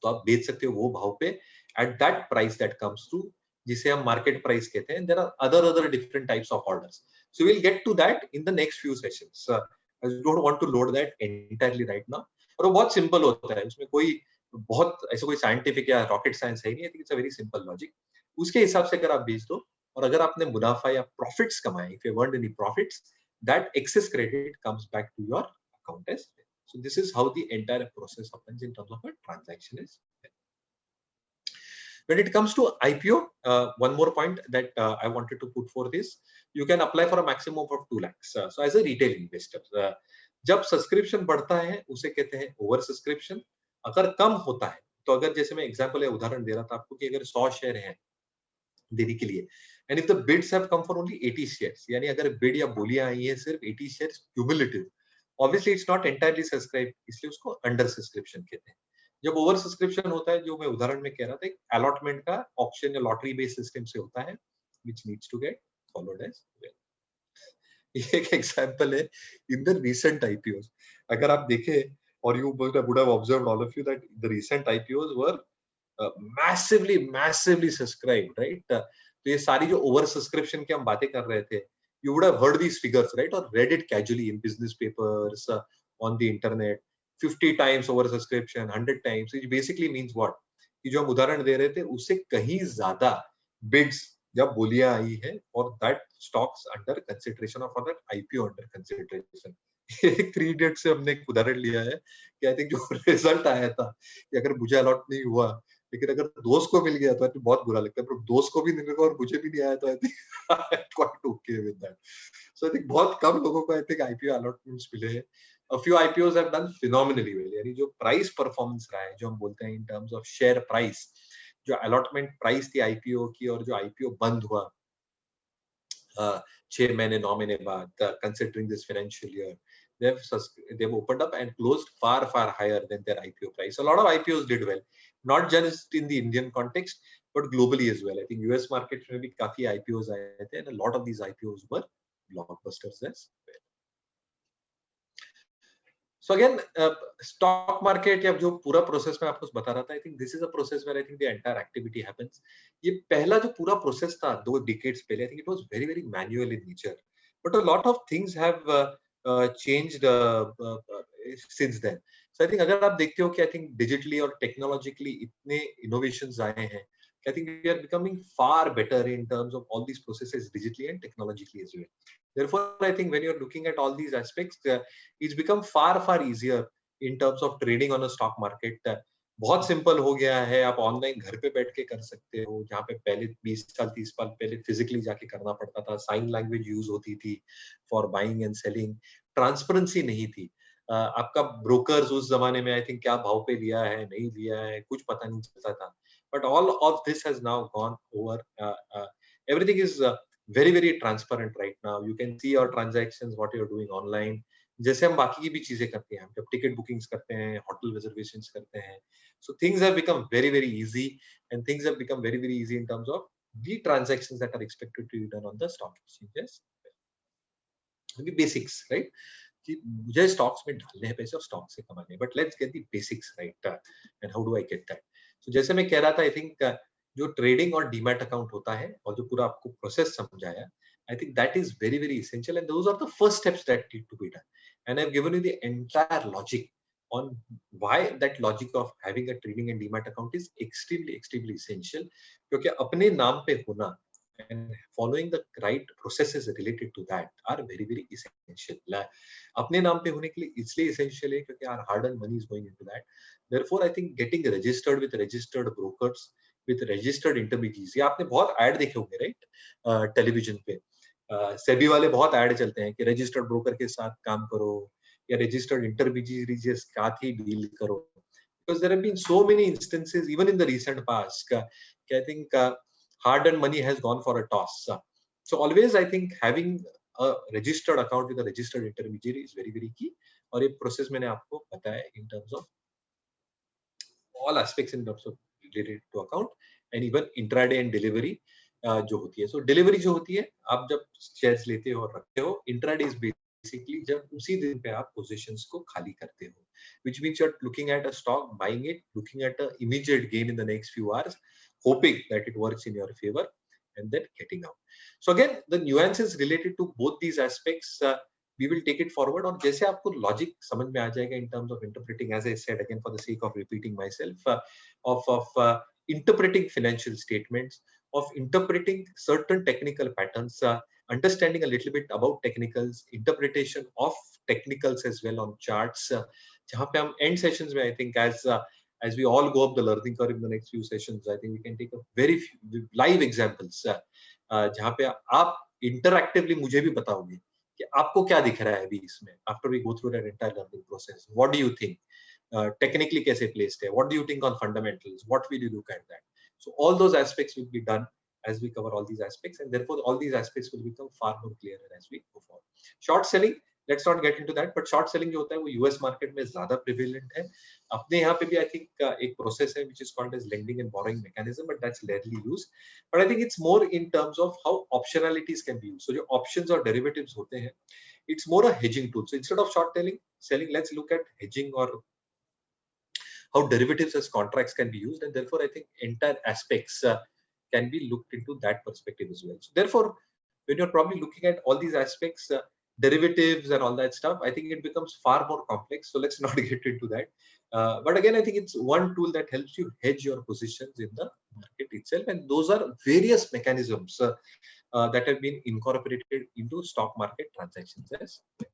तो आप बेच सकते हो वो भाव पे, at that price that comes through जिसे हम मार्केट प्राइस कहते हैं. There are other different types of orders. So we'll get to that in the next few sessions. I don't want to load that entirely right now. और वो बहुत simple होता है, उसमें कोई बहुत ऐसा कोई साइंटिफिक या रॉकेट साइंस है नहीं. आई think it's a very simple logic. उसके हिसाब से अगर आप बेच दो और अगर आपने मुनाफा या प्रॉफिट्स कमाए, if you earned any profits, that excess credit comes back to your account as. So this is how the entire process happens in terms of a transaction is. When it comes to IPO, one more point that I wanted to put for this, you can apply for a maximum of 2 lakhs. So as a retail investor, जब subscription बढ़ता है उसे कहते हैं over subscription. अगर कम होता है तो अगर जैसे मैं एग्जांपल या उदाहरण दे रहा था आपको कि अगर 100 शेयर हैं देने के लिए and if the bids have come for only 80 shares, यानी अगर बिड या बोलियां आई है सिर्फ 80 shares cumulative, obviously it's not entirely subscribe, इसलिए उसको अंडर सब्सक्रिप्शन कहते हैं. जब ओवर सब्सक्रिप्शन होता है, जो मैं उदाहरण में कह रहा था, एक अलॉटमेंट का ऑप्शन या लॉटरी बेस्ड सिस्टम से होता है which needs to get followed as well. ये एक एग्जांपल है इन द रीसेंट आईपीओस. अगर आप देखें और you would have observed all of you that the recent IPOs were massively subscribed, right? तो ये सारी जो ओवर सब्सक्रिप्शन की हम बातें कर रहे थे, you would have heard these figures, right? Or read it casually in business papers, on the internet. 50 times over subscription, 100 times. It basically means what? कि जो हम उदाहरण दे रहे थे उससे कहीं ज्यादा bids जब बोलियां आई है और that stocks under consideration or for that IPO under consideration. एक 3 इडियट से हमने एक उदाहरण लिया है कि आई थिंक जो रिजल्ट आया था कि अगर मुझे अलॉट नहीं हुआ लेकिन अगर दोस्त को मिल गया तो आई बहुत बुरा लगता है, पर दोस्त को भी नहीं मिला और मुझे भी नहीं आया तो I think quite okay with that. So I think बहुत कम लोगों को आई थिंक आईपीओ अलॉटमेंट्स मिले हैं. A few IPOs have done phenomenally well. यानी जो प्राइस परफॉर्मेंस रहा है, जो हम बोलते हैं in terms of share price, जो अलॉटमेंट प्राइस थी आईपीओ की और जो आईपीओ बंद हुआ 6 महीने 9 महीने बाद, considering this financial year, they've opened up and closed far higher than their IPO price. A lot of IPOs did well, not just in the Indian context, but globally as well. I think US market में भी काफी IPOs आए थे and a lot of these IPOs were blockbusters as well. So again, stock market या जो पूरा process मैं आपको बता रहा था, I think this is a process where I think the entire activity happens. ये पहला जो पूरा प्रोसेस था 2 decades पहले, I think it was very manual in nature, but a lot of things have changed since then. So I think अगर आप देखते हो कि I think digitally और technologically इतने innovations आए हैं, I think we are becoming far better in terms of all these processes digitally and technologically as well. Therefore, I think when you're looking at all these aspects, it's become far easier in terms of trading on a stock market. बहुत simple हो गया है, आप online घर पे बैठ के कर सकते हो, जहाँ पे पहले 20 साल 30 साल पहले फिजिकली जाके करना पड़ता था. साइन लैंग्वेज यूज होती थी for buying and selling, transparency नहीं थी. आपका ब्रोकर्स उस जमाने में आई थिंक क्या भाव पे लिया है नहीं लिया है कुछ पता नहीं चलता था. But all of this has now gone over. Everything is very transparent right now. You can see your transactions, what you're doing online. जैसे हम बाकी की भी चीजें करते हैं, हम जब टिकट बुकिंग्स करते हैं, होटल रिजर्वेशंस करते हैं, so things have become very easy and things have become very easy in terms of the transactions that are expected to be done on the stock exchanges. The basics, right? कि मुझे stocks में डालने हैं पैसे और stock से कमाने हैं, but let's get the basics right and how do I get that. So जैसे मैं कह रहा था, आई थिंक जो ट्रेडिंग और डीमैट अकाउंट होता है और जो पूरा आपको प्रोसेस समझाया, I think that is very essential, and those are the first steps that need to be done. And I've given you the entire logic on why that logic of having a trading and demat account is extremely essential. क्योंकि अपने नाम पे होना and following the right processes related to that are very essential. अपने नाम पे होने के लिए इसलिए essential है क्योंकि our hard earned money is going into that. Therefore, I think getting registered with registered brokers, with registered intermediaries. ये आपने बहुत ऐड देखे होंगे राइट टेलीविजन पे. सेबी वाले बहुत ऐड चलते हैं कि रजिस्टर्ड ब्रोकर के साथ काम करो या रजिस्टर्ड इंटरमीडिएरीज के साथ ही डील करो. Because there have been so many instances even in the recent past I think hard earned money has gone for a toss. So always I think having a registered account with a registered intermediary is very key. और ये process मैंने आपको बताया in terms of all aspects in terms of related to account and even intraday and delivery जो होती है. So delivery जो होती है, आप जब शेयर्स लेते हो और रखते हो, intraday is basically जब उसी दिन पे आप पोजीशंस को खाली करते हो, which means you're looking at a stock, buying it, looking at a immediate gain in the next few hours. hoping that it works in your favor, and then getting out. So again, the nuances related to both these aspects, we will take it forward. और जैसे आपको logic समझ में आ जाएगा in terms of interpreting, as I said again for the sake of repeating myself, of interpreting financial statements, of interpreting certain technical patterns, understanding a little bit about technicals, interpretation of technicals as well on charts. जहाँ पे हम end sessions में I think as we all go up the learning curve in the next few sessions, I think we can take a very few live examples जहाँ पे आप interactively मुझे भी बताओगे कि आपको क्या दिख रहा है अभी इसमें after we go through that entire learning process. What do you think? Technically कैसे placed है? What do you think on fundamentals? What will you look at that? So all those aspects will be done as we cover all these aspects, and therefore all these aspects will become far more clearer as we go forward. Short selling, let's not get into that, but short selling जो होता है वो US market में ज़्यादा prevalent है. अपने यहाँ पे भी I think एक process है which is called as lending and borrowing mechanism, but that's rarely used. But I think it's more in terms of how optionalities can be used. So जो options और derivatives होते हैं, it's more a hedging tool. So instead of short selling, let's look at hedging or how derivatives as contracts can be used, and therefore I think entire aspects can be looked into that perspective as well. So therefore, when you're probably looking at all these aspects, derivatives and all that stuff, I think it becomes far more complex. So let's not get into that. But again, I think it's one tool that helps you hedge your positions in the market itself, and those are various mechanisms that have been incorporated into stock market transactions as well.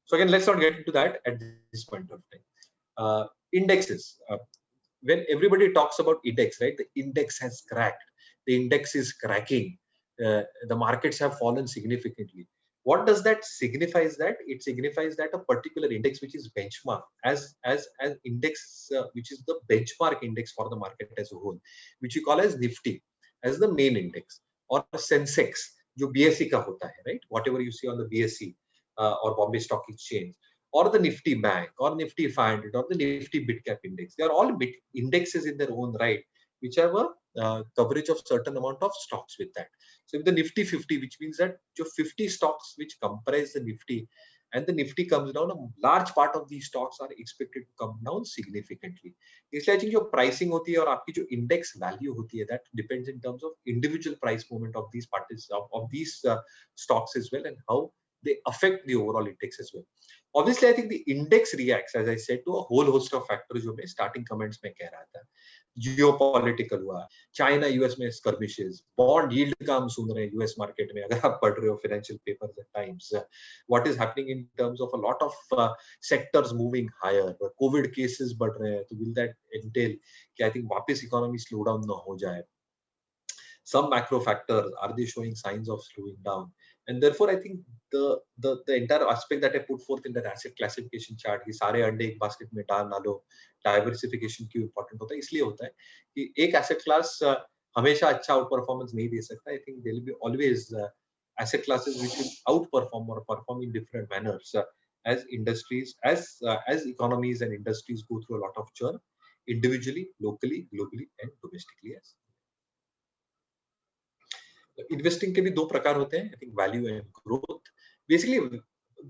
So again, let's not get into that at this point of time. Indexes. When everybody talks about index, right? The index has cracked. The index is cracking. The markets have fallen significantly. What does that signifies? That it signifies that a particular index, which is benchmark, as index, which is the benchmark index for the market as a whole, which you call as Nifty, as the main index, or Sensex, जो BSE का होता है, right? Whatever you see on the BSE or Bombay Stock Exchange, or the Nifty Bank, or Nifty 500, or the Nifty Midcap Index. They are all indexes in their own right, which have a coverage of certain amount of stocks with that. So if the Nifty 50, which means that your 50 stocks which comprise the Nifty, and the Nifty comes down, a large part of these stocks are expected to come down significantly. इसलिए I think जो pricing होती है और आपकी जो index value होती है, that depends in terms of individual price movement of these parties of these stocks as well, and how they affect the overall index as well. Obviously, I think the index reacts, as I said, to a whole host of factors जो मैं starting comments में कह रहा था. Geopolitical हुआ, China US में skirmishes, bond yield का हम सुन रहे हैं US market में, अगर आप पढ़ रहे हो financial papers at times, what is happening in terms of a lot of sectors moving higher, COVID cases बढ़ रहे हैं, तो will that entail कि I think वापस economy slow down ना हो जाए? Some macro factors, are they showing signs of slowing down? And therefore, I think the entire aspect that I put forth in that asset classification chart, कि सारे अंडे एक basket में डालो, diversification क्यों important होता है? इसलिए होता है कि एक asset class हमेशा अच्छा out performance नहीं दे सकता. I think there will be always asset classes which will outperform or perform in different manners as industries, as economies and industries go through a lot of churn, individually, locally, globally, and domestically as. Investing के भी दो प्रकार होते हैं, I think value and growth. Basically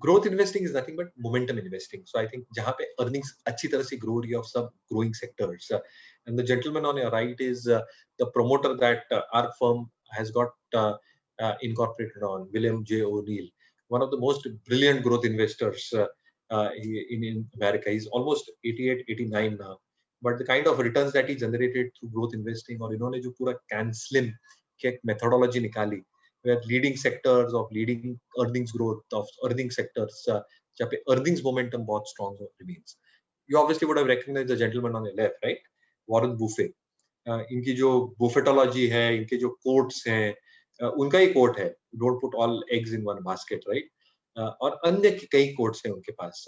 growth investing is nothing but momentum investing. So I think जहां पे earnings अच्छी तरह से ग्रो रही है ऑफ सब growing sectors, and the gentleman on your right is the promoter that our firm has got incorporated on, William J. O'Neill, one of the most brilliant growth investors in America. He's almost 88, 89 now, but the kind of returns that he generated through growth investing, और इन्होंने जो पूरा CanSlim एक methodology निकाली, where leading sectors of leading earnings growth of earning sectors, जहाँ पे earnings momentum बहुत strong remains. You obviously would have recognized the gentleman on the left, right? Warren Buffett. इनकी जो बुफेटोलॉजी है, इनके जो कोट्स हैं, उनका ही कोट है, don't put all eggs in one basket, right? और अन्य कई कोट्स हैं उनके पास.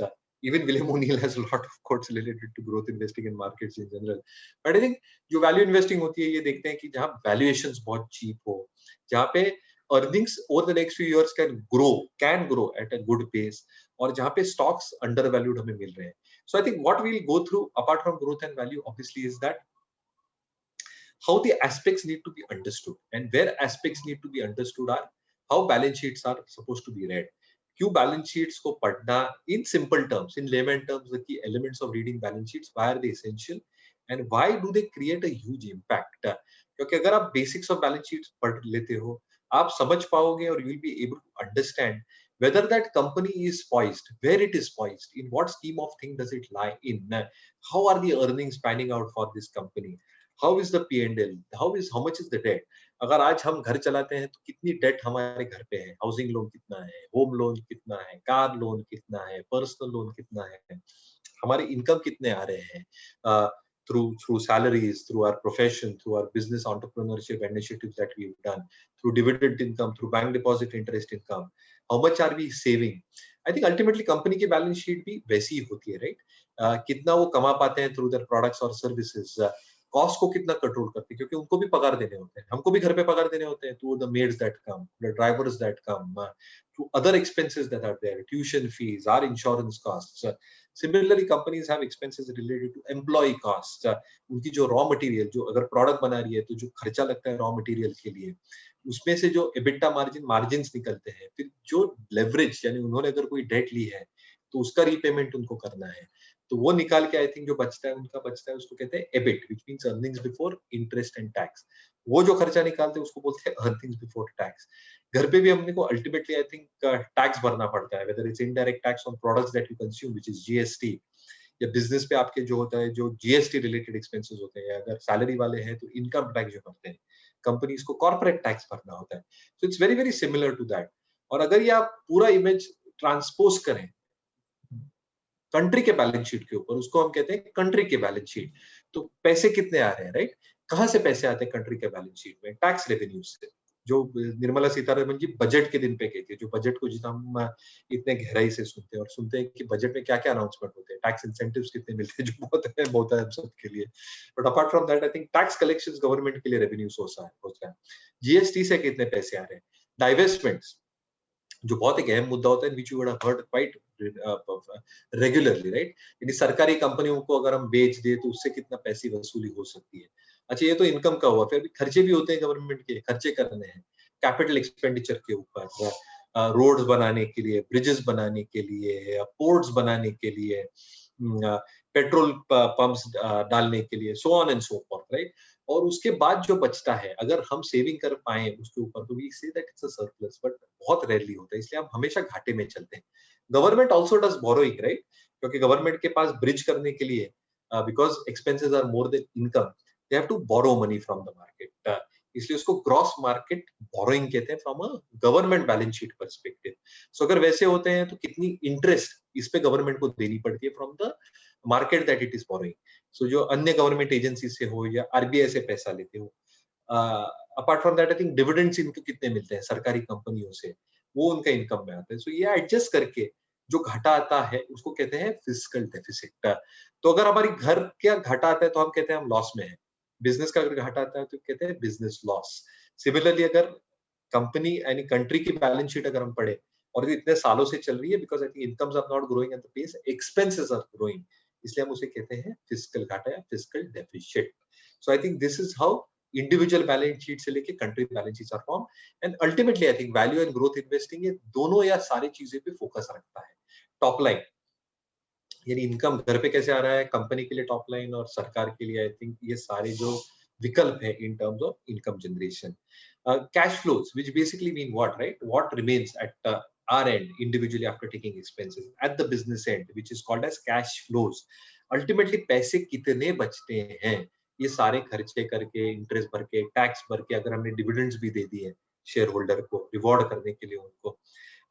Even William O'Neill has a lot of quotes related to growth investing in markets in general. But I think जो value investing होती है, ये देखते हैं कि जहाँ valuations बहुत cheap हो, जहाँ पे earnings over the next few years can grow at a good pace, और जहाँ पे stocks undervalued हमें मिल रहे हैं. So I think what we'll go through apart from growth and value obviously is that how the aspects need to be understood, and where aspects need to be understood are how balance sheets are supposed to be read. क्यों balance sheets को पढ़ना, in simple terms, in layman terms, the key elements of reading balance sheets, why are they essential, and why do they create a huge impact? क्योंकि अगर आप basics of balance sheet पढ़ लेते हो, आप समझ पाओगे और you will be able to understand whether that company is poised, where it is poised, in what scheme of thing does it lie in, how are the earnings panning out for this company, how is the P&L, how much is the debt. अगर आज हम घर चलाते हैं तो कितनी date हमारे घर पे है, हाउसिंग लोन कितना है, होम लोन कितना है, कार लोन कितना है, पर्सनल लोन कितना है, हमारे इनकम कितने आ रहे हैं through salaries, through our profession, through our business entrepreneurship initiatives that we've done, through dividend income, through bank deposit interest income, how much are we saving. I think ultimately company की balance sheet भी वैसी ही होती है, right? कितना वो कमा पाते हैं through their products or services, cost को कितना कंट्रोल करते हैं, क्योंकि उनको भी पगार देने होते हैं, हमको भी घर पे पगार देने होते हैं, to the maids that come, the drivers that come, to other expenses that are there, tuition fees, our insurance costs. Similarly, companies have expenses related to employee costs. उनकी जो रॉ मटेरियल, जो अगर प्रोडक्ट बना रही है तो जो खर्चा लगता है रॉ मटेरियल के लिए, उसमें से जो एबिटा मार्जिन निकलते हैं, फिर जो लेवरेज यानी उन्होंने अगर कोई डेट ली है तो उसका रीपेमेंट उनको करना है, तो वो निकाल के आई थिंक जो बचता है उनका बचता है, उसको कहते हैं EBIT, which means earnings before interest and tax. वो जो खर्चा निकालते हैं उसको बोलते हैं अर्निंग्स बिफोर टैक्स। घर पे भी हमने को अल्टीमेटली आई थिंक टैक्स भरना पड़ता है, whether it's indirect tax on products that you consume which is GST, या बिजनेस पे आपके जो होता है जो जीएसटी रिलेटेड एक्सपेंसेस होते हैं, अगर सैलरी वाले हैं तो इनकम टैक्स जो भरते हैं, कंपनीज को कॉर्पोरेट टैक्स भरना होता है। So it's very very similar to that. और अगर ये आप पूरा इमेज ट्रांसपोज करें कंट्री के बैलेंस शीट के ऊपर, उसको हम कहते हैं कंट्री के बैलेंस शीट। तो पैसे कितने आ रहे हैं, राइट? कहां से पैसे आते हैं कंट्री के बैलेंस शीट में? टैक्स रेवेन्यू से, जो निर्मला सीतारमन जी बजट के दिन पे कहती है, जो बजट को जितना हम इतने गहराई से सुनते हैं और सुनते हैं कि बजट में क्या क्या अनाउंसमेंट होते हैं, टैक्स इंसेंटिव्स कितने मिलते हैं, जो बहुत अहम होता है हम सबके लिए। But apart from that I think tax collection government के लिए रेवेन्यू सोर्स है। जीएसटी से कितने पैसे आ रहे हैं, डाइवेस्टमेंट्स, जो बहुत एक अहम मुद्दा होता है, which you would have heard quite regularly, right? यानी सरकारी कंपनियों को अगर हम बेच दे तो उससे कितना पैसे वसूली हो सकती है। अच्छा, ये तो इनकम का हुआ, फिर भी खर्चे भी होते हैं गवर्नमेंट के, खर्चे करने हैं कैपिटल एक्सपेंडिचर के ऊपर, रोड्स बनाने के लिए, ब्रिजेस बनाने के लिए, पोर्ट्स बनाने के लिए, पेट्रोल पंप्स डालने के लिए, so on and so forth, right? और उसके बाद जो बचता है, अगर हम सेविंग कर पाए उसके ऊपर, तो we say that it's a surplus, but बहुत रेयरली होता है, इसलिए हम हमेशा घाटे में चलते हैं। Government also does borrowing, right? क्योंकि गवर्नमेंट के पास ब्रिज करने के लिए, because expenses are more than income, they have to borrow money from the market, इसलिए उसको ग्रॉस मार्केट बोरोइंग कहते हैं from a government balance sheet perspective. So अगर वैसे होते हैं तो कितनी इंटरेस्ट इस पे गवर्नमेंट को देनी पड़ती है from the market that it is borrowing. So जो अन्य गवर्नमेंट एजेंसी से हो या आरबीआई से पैसा लेते हो, apart from that I think dividends इनको कितने मिलते हैं सरकारी कंपनियों से, वो उनका इनकम में आता है। सो ये एडजस्ट करके जो घाटा आता है उसको कहते हैं फिस्कल डेफिसिट। तो अगर हमारी घर का घाटा आता है तो हम कहते हैं हम लॉस में है, बिजनेस का अगर घाटा आता है तो कहते हैं बिजनेस लॉस। सिमिलरली अगर कंपनी यानी कंट्री की बैलेंस शीट अगर हम पढ़े और ये इतने सालों से चल रही है, because I think incomes are not growing at the pace expenses are growing, इसलिए हम उसे कहते हैं फिस्कल घाटा या fiscal deficit. So I think this is how individual balance sheet से लेके country balance sheet are form. And ultimately I think value and growth investing, ये दोनों या सारी चीजें पे फोकस रखता है। टॉप लाइन यानी इनकम घर पे कैसे आ रहा है, कंपनी के लिए टॉप लाइन, और सरकार के लिए आई थिंक ये सारे जो विकल्प है in terms of income generation. Cash flows which basically mean what, right? What remains at our end individually after taking expenses at the business end, which is called as cash flows. Ultimately पैसे कितने बचते हैं ये सारे खर्चे करके, interest भर के, टैक्स भर के, अगर हमने डिविडेंड्स भी दे दिए शेयर होल्डर को रिवॉर्ड करने के लिए उनको,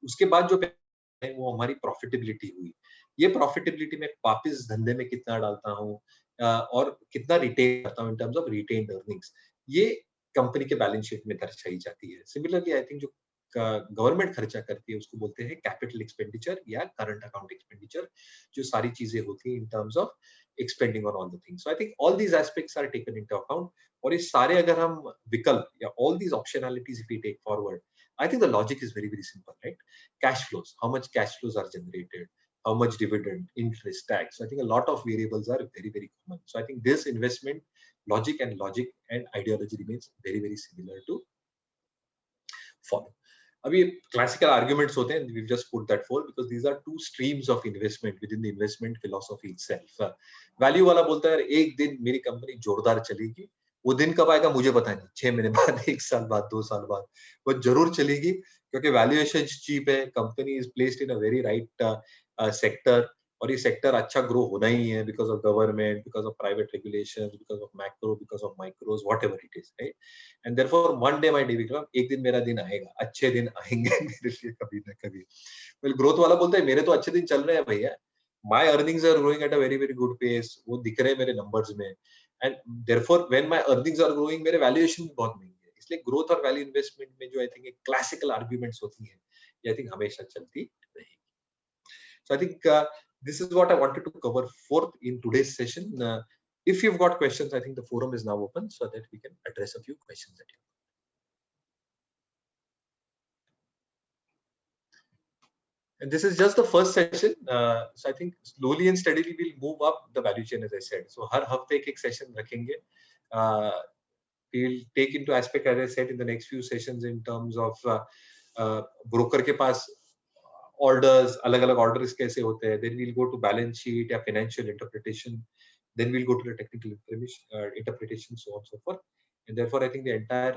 उसके बाद जो है वो हमारी प्रॉफिटेबिलिटी हुई। ये प्रॉफिटेबिलिटी में वापस धंधे में कितना डालता हूँ और कितना रिटेन करता हूँ in terms of retained earnings, ये कंपनी के बैलेंस शीट में दर्शाई जाती है। सिमिलरली आई थिंक जो गवर्नमेंट खर्चा करती है उसको बोलते हैं कैपिटल एक्सपेंडिचर या करंट अकाउंट एक्सपेंडिचर, जो सारी चीजें होती हैं in terms of expending on all the things. So I think all these aspects are taken into account, और ये सारे अगर हम विकल्प या all these optionalities if we take forward, I think the logic is very very simple, right? Cash flows, how much cash flows are generated, how much dividend, interest, tax. I think a lot of variables are very, very common. So I think this investment logic and ideology remains very, very similar to follow. अभी classical arguments होते हैं, we've just put that forward because these are two streams of investment within the investment philosophy itself. Value वाला बोलता है एक दिन मेरी company जोरदार चलेगी, वो दिन कब आएगा मुझे पता नहीं, 6 महीने बाद, 1 साल बाद, 2 साल बाद, वो जरूर चलेगी क्योंकि वैल्यूएशन चीप है, company is placed in a very right sector, और ये सेक्टर अच्छा ग्रो होना ही है because of government, because of private regulation, because of macro, because of माइक्रोज, whatever it is, right? And therefore one day my day Vikram, एक दिन मेरा दिन आएगा, अच्छे दिन आएंगे मेरे लिए कभी ना कभी। वेल ग्रोथ वाला बोलता है मेरे तो अच्छे दिन चल रहे हैं भैया, my earnings are growing at a very very good pace, वो दिख रहे हैं मेरे नंबर्स में, and therefore when my earnings are growing मेरे वैल्यूएशन भी बहुत महंगे है, इसलिए ग्रोथ और वैल्यू इन्वेस्टमेंट में जो आई थिंक एक क्लासिकल आर्ग्यूमेंट्स होती है, ये आई थिंक हमेशा चलती रहेगी। So I think this is what I wanted to cover forth in today's session. If you've got questions, I think the forum is now open so that we can address a few questions that you have. And this is just the first session. So I think slowly and steadily we'll move up the value chain, as I said. So हर हफ्ते एक session रखेंगे. We'll take into aspect, as I said, in the next few sessions in terms of broker के पास orders, अलग-अलग orders कैसे होते हैं. Then we'll go to balance sheet या financial interpretation. Then we'll go to the technical interpretation, so on and so forth. And therefore, I think the entire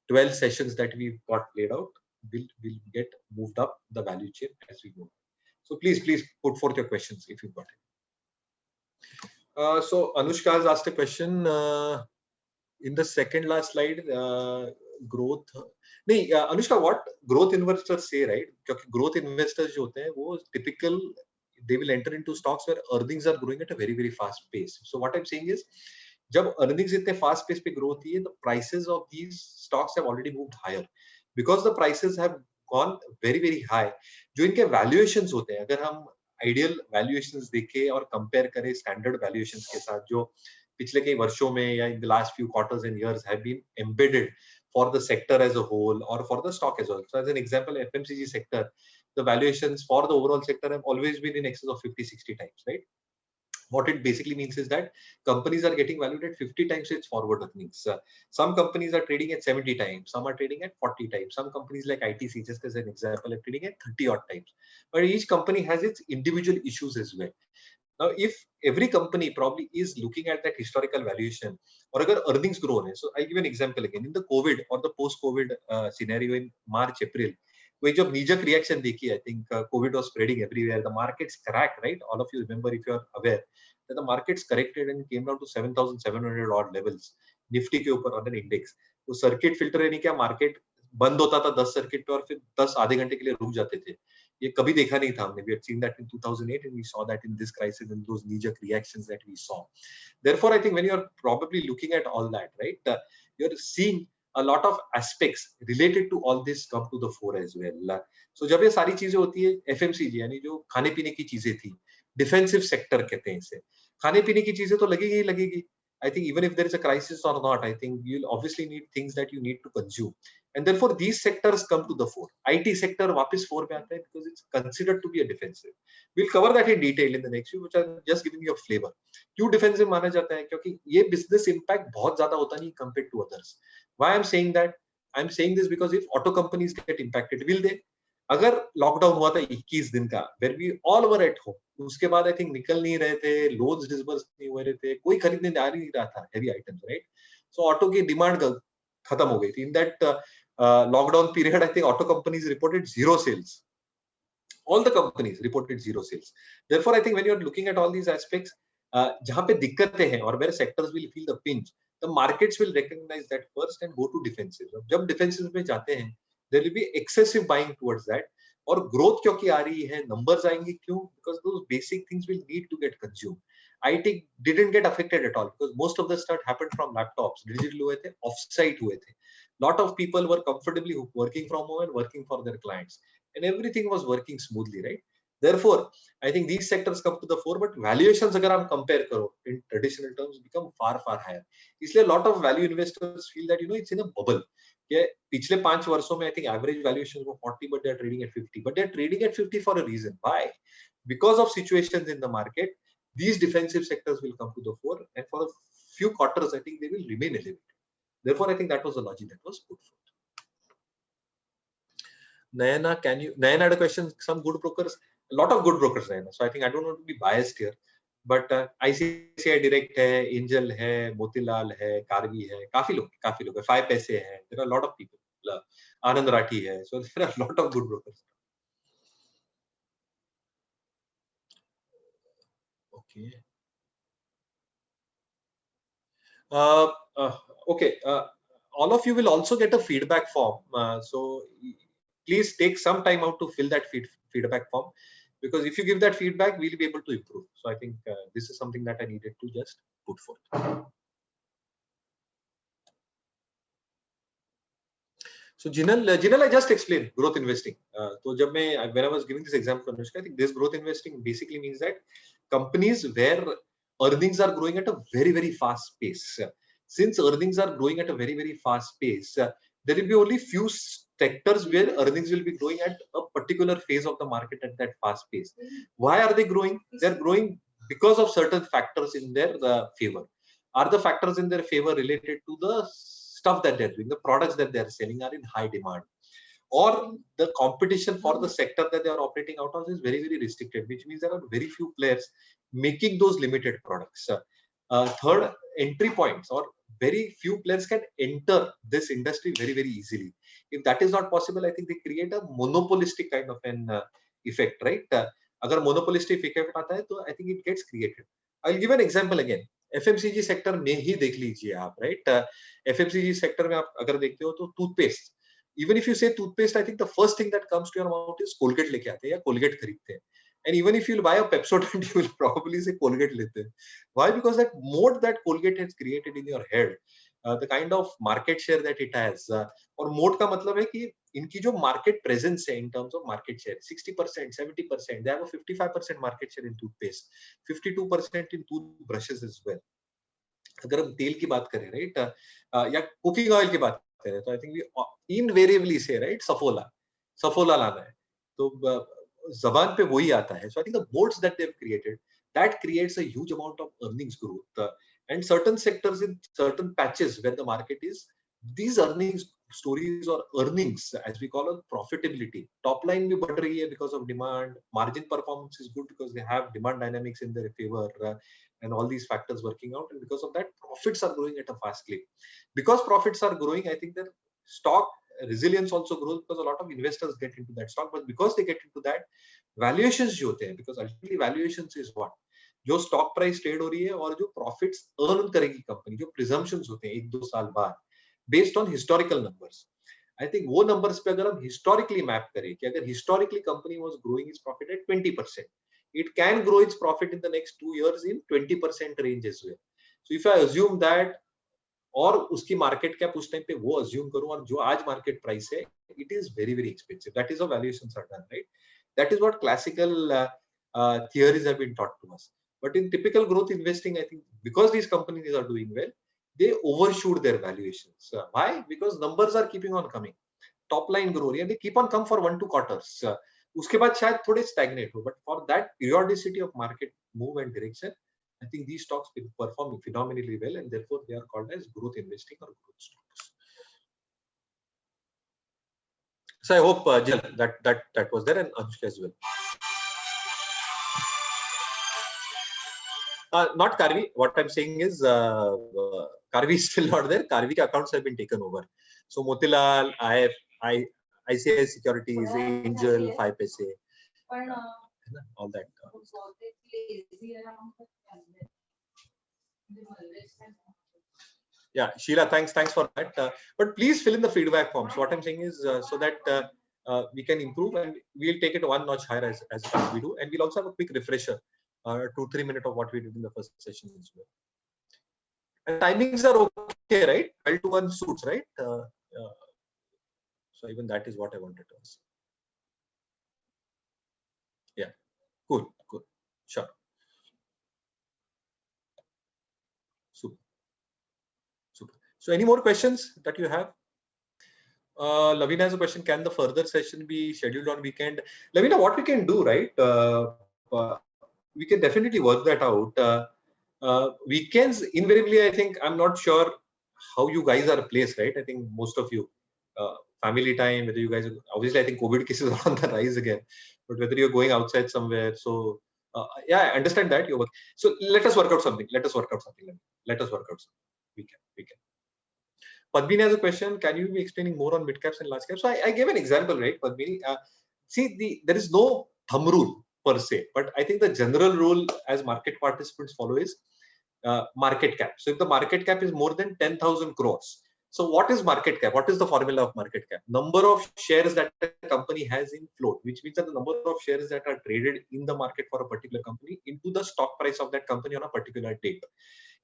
12 sessions that we've got laid out will get moved up the value chain as we go. So please put forth your questions if you've got it. So Anushka has asked a question in the second last slide. Growth नहीं, Anushka, what growth investors say, right? क्योंकि growth investors जो होते हैं वो typical, they will enter into stocks where earnings are growing at a very very fast pace. So what I'm saying is जब earnings इतने fast pace पे grow होती है, the prices of these stocks have already moved higher because the prices have gone very very high. जो इनके valuations होते हैं, अगर हम ideal valuations देखें और compare करें standard valuations के साथ जो पिछले कई वर्षों में या in the last few quarters and years have been embedded for the sector as a whole or for the stock as well. So as an example, FMCG sector, the valuations for the overall sector have always been in excess of 50-60 times, right? What it basically means is that companies are getting valued at 50 times its forward earnings. Some companies are trading at 70 times, some are trading at 40 times. Some companies like ITC, just as an example, are trading at 30 odd times. But each company has its individual issues as well. Now, if every company probably is looking at that historical valuation, or agar earnings grow, so I'll give an example again. In the COVID or the post-COVID scenario in March, April, कोई जब knee-jerk reaction देखी, I think COVID was spreading everywhere. The markets cracked, right? All of you remember, if you are aware, that the markets corrected and came down to 7,700 odd levels. Nifty के ऊपर on an index. वो circuit filter यानी क्या, market बंद होता था 10 circuit पे और फिर 10 आधे घंटे के लिए रुक जाते थे. ये कभी देखा नहीं था हमने. We had seen that in 2008 and we saw that in this crisis and those knee-jerk reactions that we saw. Therefore, I think when you're probably looking at all that, right, you're seeing a lot of aspects related to all this come to the fore as well. So जब ये सारी चीजें होती है, FMCG यानी जो खाने पीने की चीजें थी, डिफेंसिव सेक्टर कहते हैं इसे, खाने पीने की चीजें तो लगेगी ही लगेगी. I think even if there is a crisis or not, I think you'll obviously need things that you need to consume. And therefore these sectors come to the fore. IT sector वापस fore में आता है because it's considered to be a defensive. We'll cover that in detail in the next few, which I'm just giving you a flavor. क्यों defensive माना जाता है? क्योंकि ये business impact बहुत ज्यादा होता नहीं compared to others. Why I'm saying that? I'm saying this because if auto companies get impacted, will they? अगर लॉकडाउन हुआ था 21 दिन का, where we all were at home, उसके बाद आई थिंक निकल नहीं रहे थे, लोन्स डिसबर्स नहीं हो रहे थे, कोई खरीदने जा नहीं रहा था heavy items, right? So auto की डिमांड खत्म हो गई थी. In that lockdown period I think auto companies reported zero sales. All the companies reported zero sales. Therefore, I think when you're looking at all these aspects, जहाँ पे दिक्कतें हैं और where sectors will feel the pinch, the markets will recognize that first and go to defensive. जब defensive में जाते हैं, there will be excessive buying towards that. और growth क्योंकि आ रही है, numbers आएंगे क्यों? Because those basic things will need to get consumed. IT didn't get affected at all because most of the stuff happened from laptops. Digital हुए थे, offsite हुए थे. Lot of people were comfortably working from home and working for their clients. And everything was working smoothly, right? Therefore, I think these sectors come to the fore, but valuations अगर हम compare करो in traditional terms become far higher. इसलिए a lot of value investors feel that it's in a bubble. कि पिछले 5 वर्षों में I think average valuation was 40, but they are trading at 50. But they are trading at 50 for a reason. Why? Because of situations in the market, these defensive sectors will come to the fore, and for a few quarters, I think they will remain elevated. Therefore, I think that was the logic that was put forth. Nayana, Nayana had a question. Some good brokers, a lot of good brokers, Nayana. So I think I don't want to be biased here, but ICICI Direct है, Angel है, Motilal है, Karvi है, काफी लोग है, 5 पैसे है. There are a lot of people. Anand Rathi है. So there are a lot of good brokers. Okay. Okay. All of you will also get a feedback form. So please take some time out to fill that feedback form, because if you give that feedback, we'll be able to improve. So I think this is something that I needed to just put forth. So Jinal, I just explained growth investing. So when I was giving this example, I think this growth investing basically means that companies where earnings are growing at a very, very fast pace. Since earnings are growing at a very, very fast pace, there will be only few sectors where earnings will be growing at a particular phase of the market at that fast pace. Why are they growing? They're growing because of certain factors in their favor. Are the factors in their favor related to the stuff that they're doing, the products that they're selling are in high demand, or the competition for the sector that they are operating out of is very, very restricted, which means there are very few players making those limited products. Third, entry points, or very few players can enter this industry very, very easily. If that is not possible, I think they create a monopolistic kind of an effect, right? अगर monopolistic effect आता है, तो I think it gets created. I'll give an example again. FMCG sector में ही देख लीजिए आप, right? FMCG sector में आप अगर देखते हो तो toothpaste, even if you say toothpaste, I think the first thing that comes to your mouth is Colgate लेके आते हैं या Colgate खरीदते हैं. And even if you'll buy a Pepsodent, you will probably say Colgate लेते हैं. Why? Because that mode that Colgate has created in your head, the kind of market share that it has, और mode का मतलब है कि इनकी जो market presence है in terms of market share, 60%, 70%, they have a 55% market share in toothpaste, 52% in toothbrushes as well. अगर हम तेल की बात करें, राइट, या कुकिंग ऑयल की बात करें, तो I think we invariably say, right, Saffola लाना है, तो जबान पे वही आता है. So I think the modes that they have created, that creates a huge amount of earnings growth, and certain sectors in certain patches where the market is, these earnings stories or earnings, as we call it, profitability, top line bhi बढ़ रही है because of demand, margin performance is good because they have demand dynamics in their favor, and all these factors working out, and because of that profits are growing at a fast clip. Because profits are growing, I think that stock resilience also grows because a lot of investors get into that stock, but because they get into that, valuations जो होते हैं, because ultimately valuations is what, जो stock price trade हो रही है और जो profits earn करेगी कंपनी, जो प्रिजम्पशंस होते हैं 1-2 साल बाद based on historical numbers. I think वो नंबर्स पे अगर हम हिस्टोरिकली मैप करें कि अगर historically company was growing its profit at 20%, it can grow its profit in the next 2 years in 20% range as well. So if I assume that, और उसकी market cap उस टाइम पे वो अज्यूम करूं, और जो आज मार्केट प्राइस है, it is very, very expensive. That is how valuations are done, right? That is what classical theories have been taught to us. But in typical growth investing, I think because these companies are doing well, they overshoot their valuations. Why? Because numbers are keeping on coming. Top line grow रही है, they keep on come for 1-2 quarters. उसके बाद शायद थोड़े stagnate हो, but for that periodicity of market move and direction, I think these stocks will perform phenomenally well, and therefore they are called as growth investing or growth stocks. So I hope that was there, and Anushka as well. Not Karvi. What I'm saying is Karvi is still not there. Karvi accounts have been taken over. So Motilal, ICICI Securities, Angel, 5 paise, all that. Yeah, Sheila, thanks for that. But please fill in the feedback form. So what I'm saying is so that we can improve, and we'll take it one notch higher as we do, and we'll also have a quick refresher, 2-3 minutes of what we did in the first session as well. And timings are okay, right? 12 to 1 suits, right? So even that is what I wanted to ask. Yeah, cool, sure. Super. So any more questions that you have? Lavina has a question. Can the further session be scheduled on weekend? Lavina, what we can do, right? We can definitely work that out. Weekends, invariably, I think, I'm not sure how you guys are placed, right? I think most of you, family time, whether you guys, obviously I think COVID cases are on the rise again, but whether you're going outside somewhere. So yeah, I understand that you're working. So let us work out something. Let us work out something. Let us work out something. We can. Padmini has a question. Can you be explaining more on mid caps and large caps? So I gave an example, right, Padmini? See, there is no thumb rule per se, but I think the general rule as market participants follow is market cap. So if the market cap is more than 10,000 crores, so what is market cap? What is the formula of market cap? Number of shares that a company has in float, which means that the number of shares that are traded in the market for a particular company into the stock price of that company on a particular date.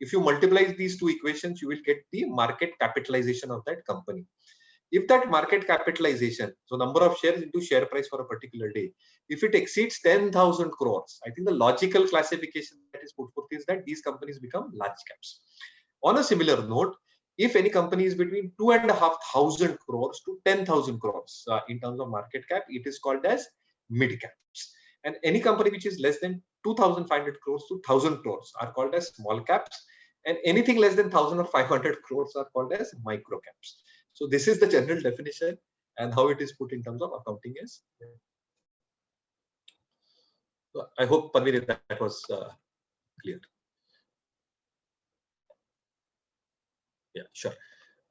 If you multiply these two equations, you will get the market capitalization of that company. If that market capitalization, so number of shares into share price for a particular day, if it exceeds 10,000 crores, I think the logical classification that is put forth is that these companies become large caps. On a similar note, if any company is between 2,500 crores to 10,000 crores in terms of market cap, it is called as mid caps. And any company which is less than 2,500 crores to 1,000 crores are called as small caps. And anything less than 1,000 or 500 crores are called as micro caps. So this is the general definition, and how it is put in terms of accounting is. So I hope, Padmini, that was clear. Yeah, sure.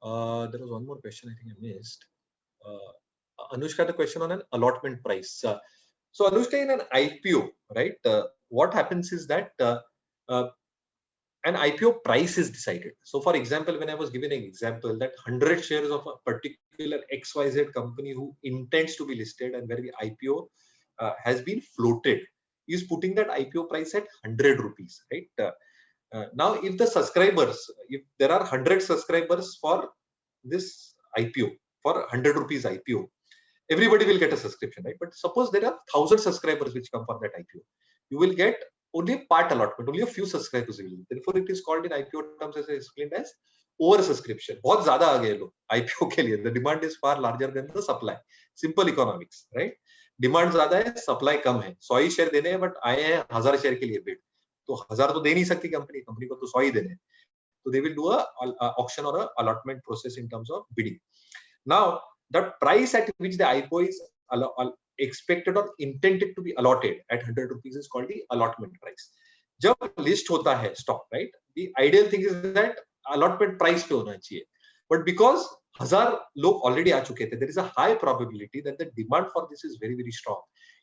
There was one more question I think I missed. Anushka, the question on an allotment price. So Anushka, in an IPO, right, what happens is that an IPO price is decided. So for example, when I was given an example that 100 shares of a particular XYZ company who intends to be listed and where the IPO has been floated, is putting that IPO price at 100 rupees, right? Now, if the subscribers, if there are 100 subscribers for this IPO, for 100 rupees IPO, everybody will get a subscription, right? But suppose there are 1,000 subscribers which come for that IPO, you will get only a part allotment, only a few subscribers will. Therefore, it is called in IPO terms as I explained as oversubscription. बहुत ज़्यादा आ गए लोग IPO के लिए. The demand is far larger than the supply. Simple economics, right? Demand ज़्यादा है, supply कम है. 100 ही share देने हैं, but आए हैं 1000 शेयर के लिए bid. तो 1000 तो दे नहीं सकती कंपनी को तो 100 ही देने. So they will do a auction or a allotment process in terms of bidding. Now, the price at which the IPO is expected or intended to be allotted at 100 rupees is called the allotment price. जब list होता है stock, right? The ideal thing is that allotment price पे होना चाहिए. But because 1000 लोग already आ चुके थे, there is a high probability that the demand for this is very, very strong.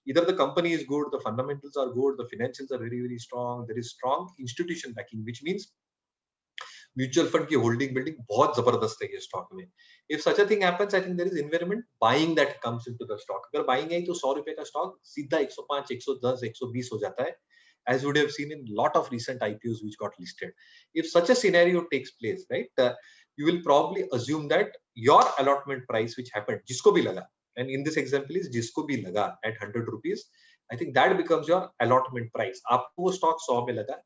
Either the company is good, the fundamentals are good, the financials are very, very strong. There is strong institution backing, which means mutual fund की holding building बहुत जबरदस्त है ये stock में. If such a thing happens, I think there is environment buying that comes into the stock. अगर buying है तो 100 रुपए का स्टॉक सीधा 105, 110, 120 हो जाता है, as would have seen in lot of recent IPOs which got listed. If such a scenario takes place, right, you will probably assume that your allotment price which happened, जिसको भी लगा, and in this example is जिसको भी लगा at 100 rupees, I think that becomes your allotment price. आपको वो stock 100 में लगा,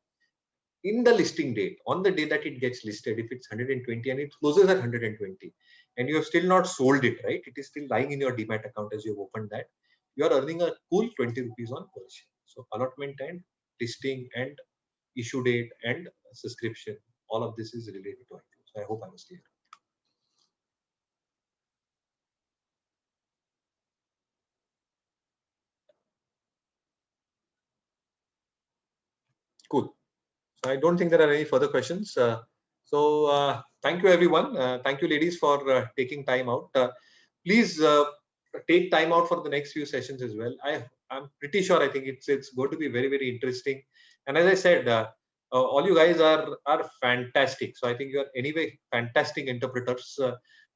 in the listing date, on the day that it gets listed, if it's 120 and it closes at 120 and you have still not sold it, right, it is still lying in your demat account as you have opened that, you are earning a cool 20 rupees on per share. So allotment and listing and issue date and subscription, all of this is related to IPO. So I hope I was clear. Cool. I don't think there are any further questions. Thank you, everyone. Thank you, ladies, for taking time out. Please take time out for the next few sessions as well. I'm pretty sure. I think it's going to be very, very interesting. And as I said, all you guys are fantastic. So I think you are anyway fantastic interpreters.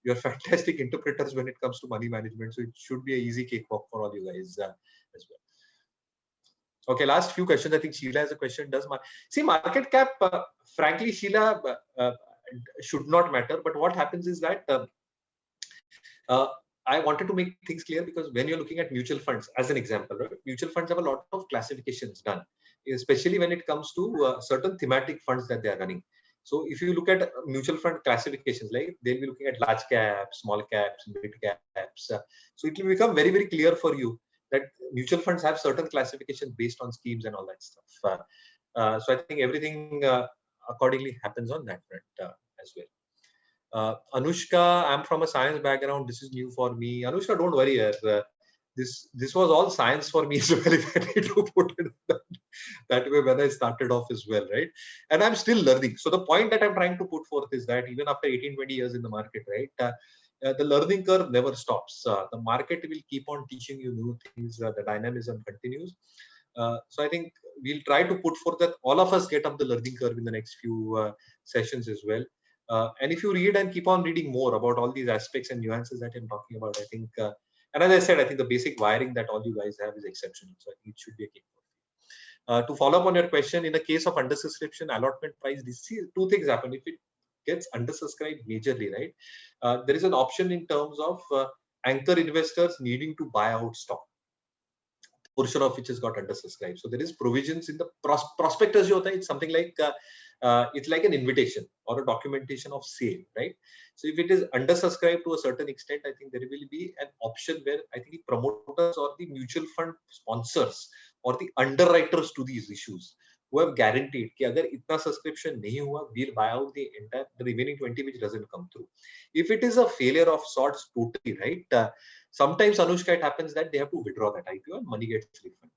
You're fantastic interpreters when it comes to money management. So it should be an easy cakewalk for all you guys as well. Okay, last few questions. I think Sheila has a question. See market cap? Frankly, Sheila, should not matter. But what happens is that I wanted to make things clear, because when you're looking at mutual funds, as an example, right, mutual funds have a lot of classifications done, especially when it comes to certain thematic funds that they are running. So if you look at mutual fund classifications, like they'll be looking at large caps, small caps, mid caps. So it will become very, very clear for you that mutual funds have certain classification based on schemes and all that stuff. So I think everything accordingly happens on that front as well. Anushka, I'm from a science background. This is new for me. Anushka, don't worry. This was all science for me as well. If I need to put it that way when I started off as well, right? And I'm still learning. So the point that I'm trying to put forth is that even after 18, 20 years in the market, right? The learning curve never stops. The market will keep on teaching you new things. The dynamism continues. So I think we'll try to put forth that all of us get up the learning curve in the next few sessions as well. And if you read and keep on reading more about all these aspects and nuances that I'm talking about, I think, and as I said, I think the basic wiring that all you guys have is exceptional. So I think it should be a game. To follow up on your question, in the case of undersubscription, allotment price, two things happen. If it gets undersubscribed majorly, right, there is an option in terms of anchor investors needing to buy out stock, portion of which has got undersubscribed. So there is provisions in the prospectus. It's something like it's like an invitation or a documentation of sale, right? So if it is undersubscribed to a certain extent, I think there will be an option where I think the promoters or the mutual fund sponsors or the underwriters to these issues who have guaranteed कि अगर इतना subscription नहीं हुआ, we'll buy out the remaining 20 which doesn't come through. If it is a failure of sorts totally, right? Sometimes, Anushka, it happens that they have to withdraw that IPO and money gets refunded.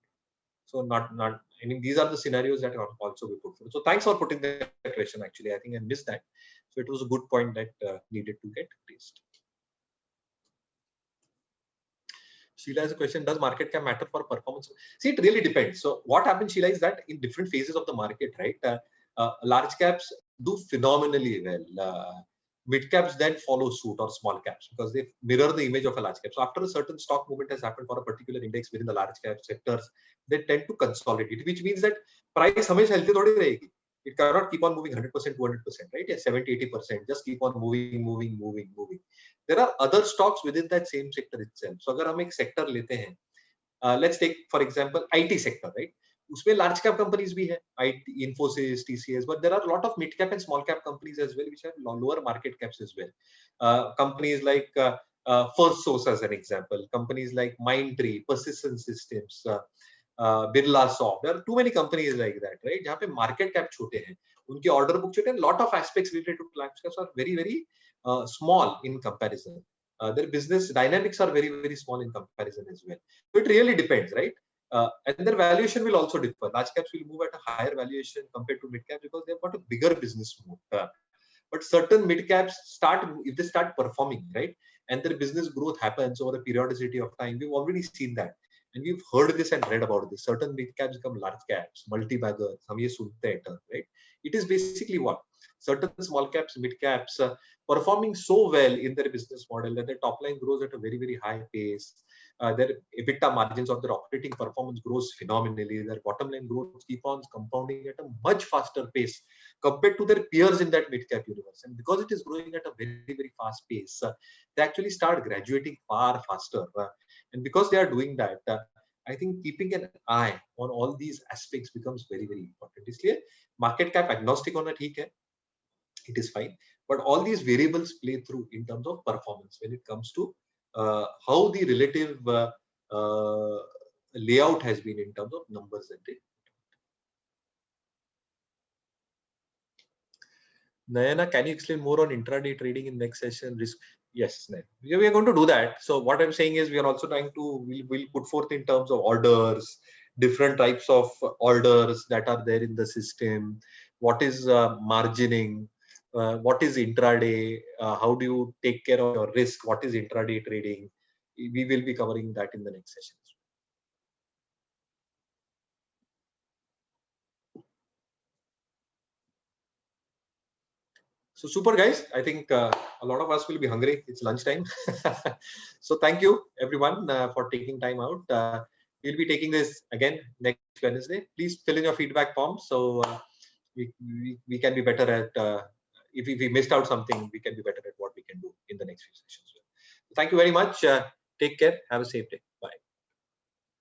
So I mean, these are the scenarios that also be put forward. So thanks for putting that question. Actually, I think I missed that. So it was a good point that needed to get raised. Sheila has a question: does market cap matter for performance? See, it really depends. So what happens, Sheila, is that in different phases of the market, right? Large caps do phenomenally well. Mid caps then follow suit, or small caps, because they mirror the image of a large cap. So after a certain stock movement has happened for a particular index within the large cap sectors, they tend to consolidate, which means that price हमेशा healthy थोड़ी रहेगी. It cannot keep on moving 100%, 200%, right? Yeah, 70, 80%. Just keep on moving. There are other stocks within that same sector itself. So अगर हम एक sector लेते हैं, let's take for example IT sector, right? उसमें large cap companies भी है, IT, Infosys, TCS, but there are a lot of mid cap and small cap companies as well, which have lower market caps as well. Companies like First Source as an example, companies like Mindtree, Persistence Systems, Birlasoft. There are too many companies like that, right? जहाँ पे market cap छोटे हैं, उनके order book छोटे हैं. Lot of aspects related to large caps are very, very small in comparison. Their business dynamics are very, very small in comparison as well. So it really depends, right? And their valuation will also differ. Large caps will move at a higher valuation compared to mid caps because they've got a bigger business move. But certain mid caps if they start performing, right, and their business growth happens over a periodicity of time. We've already seen that, and we've heard this and read about this. Certain mid caps become large caps, multi-baggers. हम ये सुनते हैं term, right? It is basically what certain small caps, mid caps performing so well in their business model that their top line grows at a very, very high pace. Their EBITDA margins or their operating performance grows phenomenally. Their bottom line growth keep on compounding at a much faster pace compared to their peers in that mid-cap universe. And because it is growing at a very, very fast pace, they actually start graduating far faster. And because they are doing that, I think keeping an eye on all these aspects becomes very, very important. Isliye market cap agnostic on it it is fine. But all these variables play through in terms of performance when it comes to how the relative layout has been in terms of numbers and data. Nayana, can you explain more on intraday trading in next session? Risk? Yes, we are going to do that. So what I'm saying is we are also trying to we'll put forth in terms of orders, different types of orders that are there in the system. What is margining? What is intraday? How do you take care of your risk? What is intraday trading? We will be covering that in the next session. So super guys, I think a lot of us will be hungry. It's lunchtime. So thank you everyone for taking time out. We'll be taking this again next Wednesday. Please fill in your feedback form so we can be better at, if we missed out something, we can be better at what we can do in the next few sessions. Thank you very much. Take care. Have a safe day.